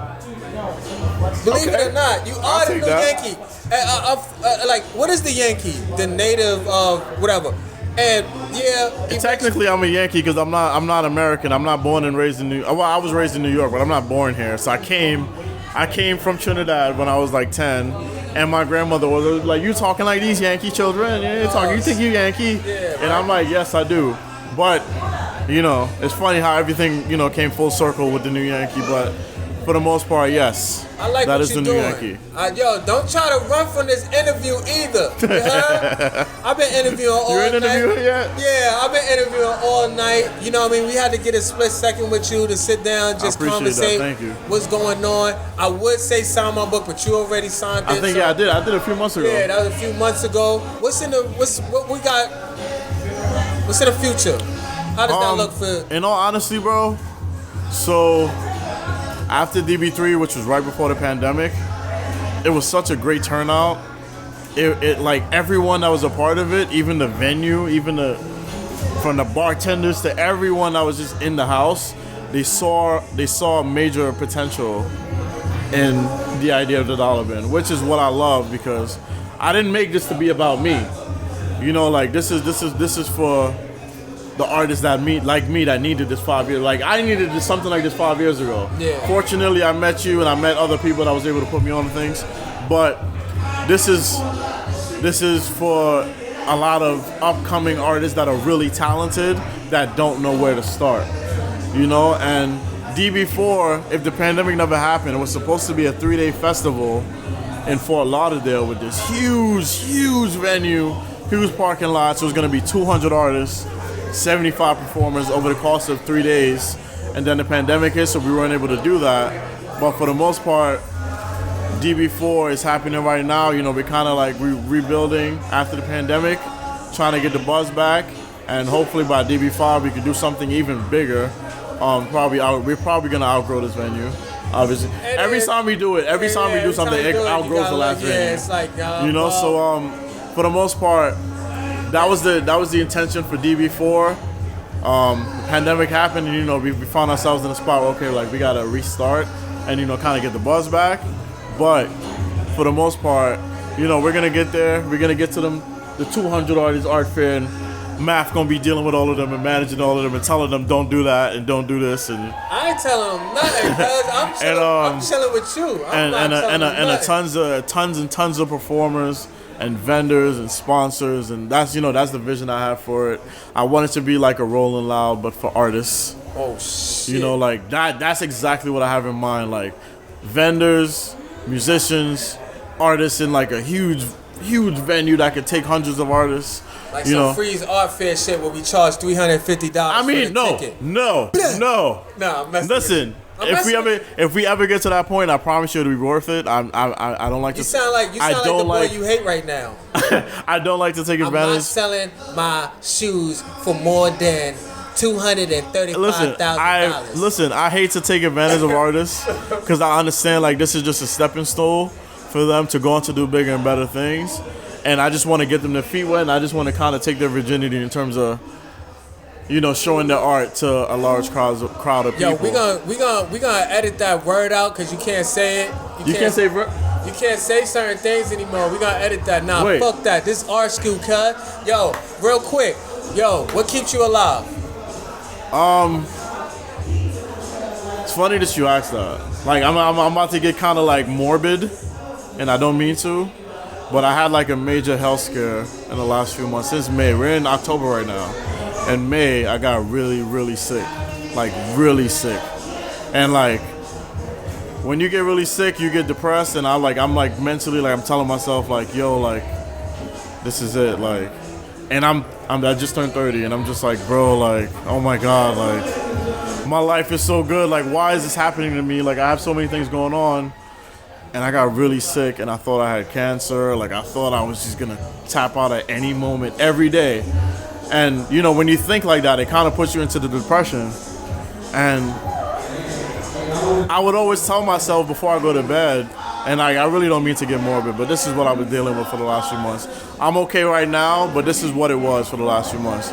Believe it or not, you are the New Yankee. Like, what is the Yankee? The native of whatever. And technically I'm a Yankee because I'm not American. I'm not born and raised in I was raised in New York, but I'm not born here. So I came from Trinidad when I was like 10, and my grandmother was like, "You talking like these Yankee children? You think you Yankee?" And I'm like, "Yes, I do." But you know, it's funny how everything, you know, came full circle with the New Yankee. But for the most part, yes, I like that what is the you're New doing. Yankee. Yo, don't try to run from this interview either. You heard? I've been interviewing all night. You ain't interviewing yet? Yeah, I've been interviewing all night. You know what I mean? We had to get a split second with you to sit down, just conversate Thank you. what's going on. I would say sign my book, but you already signed it. I think I did. I did a few months ago. Yeah, that was a few months ago. What's in the future? How does that look for? In all honesty, bro, so after DB3, which was right before the pandemic, it was such a great turnout. It like everyone that was a part of it, even the venue, from the bartenders to everyone that was just in the house, they saw major potential in the idea of the dollar bin, which is what I love because I didn't make this to be about me. You know, like this is for the artists that that needed this 5 years. Like I needed something like this 5 years ago. Yeah. Fortunately, I met you and I met other people that was able to put me on things. But this is for a lot of upcoming artists that are really talented that don't know where to start. You know, and DB4, if the pandemic never happened, it was supposed to be a 3-day festival in Fort Lauderdale with this huge venue, huge parking lot. So it was gonna be 200 artists, 75 performers over the course of 3 days, and then the pandemic hit, so we weren't able to do that. But for the most part, DB4 is happening right now. You know, we're kind of like rebuilding after the pandemic, trying to get the buzz back, and hopefully by DB5 we can do something even bigger. We're probably gonna outgrow this venue. Obviously, every time we do something, it outgrows the last venue. Yeah, it's like you know. So for the most part, that was the intention for DB4. The pandemic happened, and you know we found ourselves in a spot where, okay, like we gotta restart and you know kind of get the buzz back. But for the most part, you know we're gonna get there. We're gonna get to the 200 artists art fair, and Math gonna be dealing with all of them and managing all of them and telling them don't do that and don't do this and. I ain't telling them nothing, cuz I'm chilling with you. Tons of performers and vendors and sponsors, and that's the vision I have for it. I want it to be like a Rolling Loud, but for artists. Oh shit! You know, like that. That's exactly what I have in mind. Like vendors, musicians, artists in like a huge venue that could take hundreds of artists. Like you some know. Freeze Art Fair shit where we charge $350. I mean, for the ticket. no. Nah, I'm messing Listen, with you. if we ever get to that point, I promise you it'll be worth it. I don't like You to. sound like the boy you hate right now. I don't like to take I'm advantage. not selling my shoes for more than $235,000. Listen, I hate to take advantage of artists because I understand like this is just a stepping stone for them to go on to do bigger and better things, and I just want to get them their feet wet, and I just want to kind of take their virginity in terms of, showing their art to a large crowd of people. Yo, we gonna edit that word out because you can't say it. You can't say. You can't say certain things anymore. We gonna edit that. Nah, Wait. fuck that. This is our school, cuz. Yo, real quick. Yo, what keeps you alive? It's funny that you asked that. Like, I'm about to get kind of like morbid, and I don't mean to, but I had like a major health scare in the last few months. Since May, we're in October right now. In May, I got really, really sick, like really sick, and like when you get really sick, you get depressed, and I'm like mentally like I'm telling myself like, yo, like this is it, like, and I just turned 30, and I'm just like, bro, like, oh my god, like my life is so good, like why is this happening to me? Like I have so many things going on, and I got really sick, and I thought I had cancer, like I thought I was just gonna tap out at any moment, every day. And when you think like that, it kind of puts you into the depression. And I would always tell myself before I go to bed, and I really don't mean to get morbid, but this is what I've been dealing with for the last few months. I'm okay right now, but this is what it was for the last few months.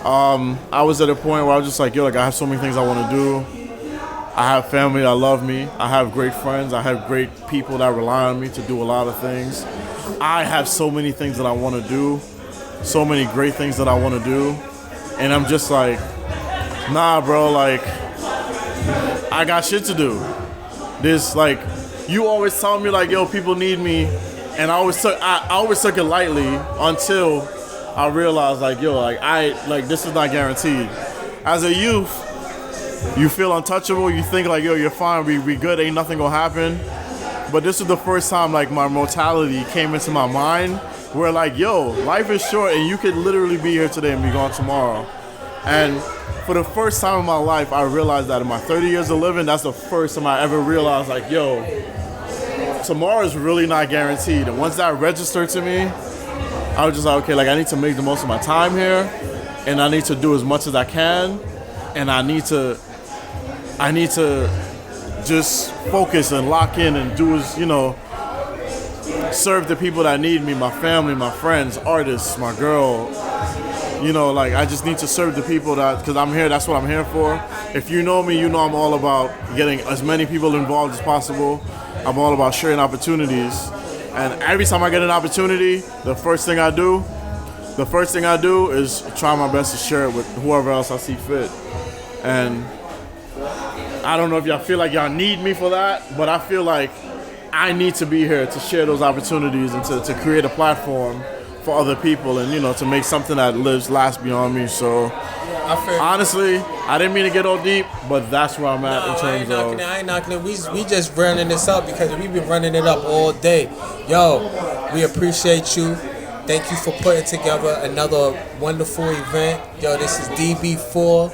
I was at a point where I was just like, yo, like I have so many things I want to do. I have family that love me. I have great friends. I have great people that rely on me to do a lot of things. I have so many things that I want to do. So many great things that I want to do, and I'm just like, nah, bro, like I got shit to do. This, like, you always tell me like, yo, people need me, and I always took it lightly until I realized like, yo, like this is not guaranteed. As a youth, you feel untouchable. You think like, yo, you're fine, we good, ain't nothing gonna happen. But this is the first time like my mortality came into my mind. Where like, yo, life is short and you could literally be here today and be gone tomorrow. And for the first time in my life, I realized that in my 30 years of living, that's the first time I ever realized like, yo, tomorrow is really not guaranteed. And once that registered to me, I was just like, okay, like I need to make the most of my time here, and I need to do as much as I can, and I need to just focus and lock in and do as, serve the people that need me, my family, my friends, artists, my girl. Like I just need to serve the people because I'm here, that's what I'm here for. If you know me, you know I'm all about getting as many people involved as possible. I'm all about sharing opportunities. And every time I get an opportunity, the first thing I do is try my best to share it with whoever else I see fit. And I don't know if y'all feel like y'all need me for that, but I feel like I need to be here to share those opportunities and to create a platform for other people and, to make something that lasts beyond me. So, honestly, I didn't mean to get all deep, but that's where I'm at in terms of... I ain't knocking it. We just running this up because we've been running it up all day. Yo, we appreciate you. Thank you for putting together another wonderful event. Yo, this is DB4.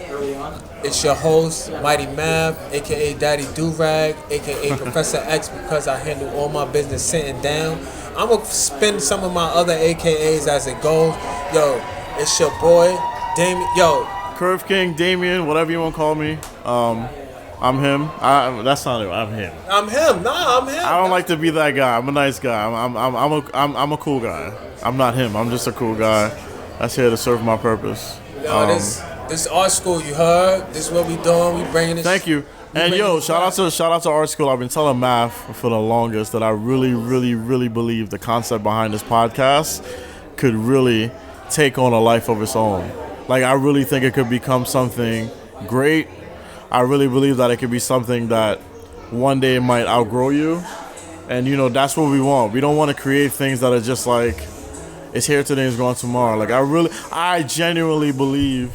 It's your host, Mighty Mav, a.k.a. Daddy Durag, a.k.a. Professor X, because I handle all my business sitting down. I'm going to spin some of my other a.k.a.s as it goes. Yo, it's your boy, Damien. Yo. Curve King, Damien, whatever you want to call me. I'm him. That's not it. I'm him. I'm him. Nah, I'm him. I don't like to be that guy. I'm a nice guy. I'm a cool guy. I'm not him. I'm just a cool guy that's here to serve my purpose. Yo, this is Art School. You heard? This is what we doing. We bringing this. Thank you. And yo, shout out to Art School. I've been telling Math for the longest that I really, really, really believe the concept behind this podcast could really take on a life of its own. Like I really think it could become something great. I really believe that it could be something that one day might outgrow you. And that's what we want. We don't want to create things that are just like, it's here today, it's gone tomorrow. Like I genuinely believe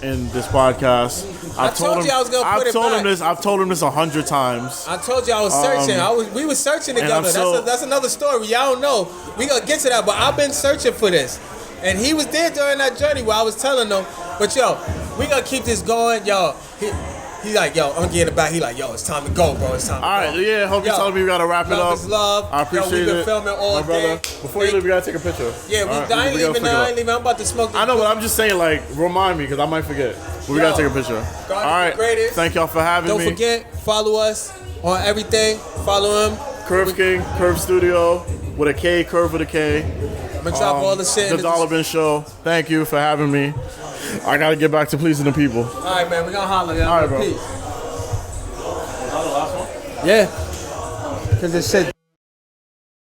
in this podcast. I told you I was gonna put it back. I've told him this 100 times. I told you I was searching. We were searching together. That's another story. Y'all don't know. We gonna get to that, but I've been searching for this. And he was there during that journey where I was telling him, but yo, we gonna keep this going, yo. He like, yo, I'm getting it back. He like, yo, it's time to go, bro. It's time to go. All right, yeah, hope you're telling me we gotta wrap it up. Love is love. I appreciate we've been it. filming all my brother. day. Before you leave, we gotta take a picture. Yeah, I ain't leaving. I'm about to smoke. I know, but I'm just saying, like, remind me, because I might forget. But we gotta take a picture. All right, thank y'all for having me. Don't forget, follow us on everything. Follow him. Curve King, Curve Studio, with a K, Curve with a K. I'm gonna drop all the shit. The Dollar Bin Show. Thank you for having me. I gotta get back to pleasing the people. All right, man. We gonna holler. All right, bro. Peace. Yeah. Because it said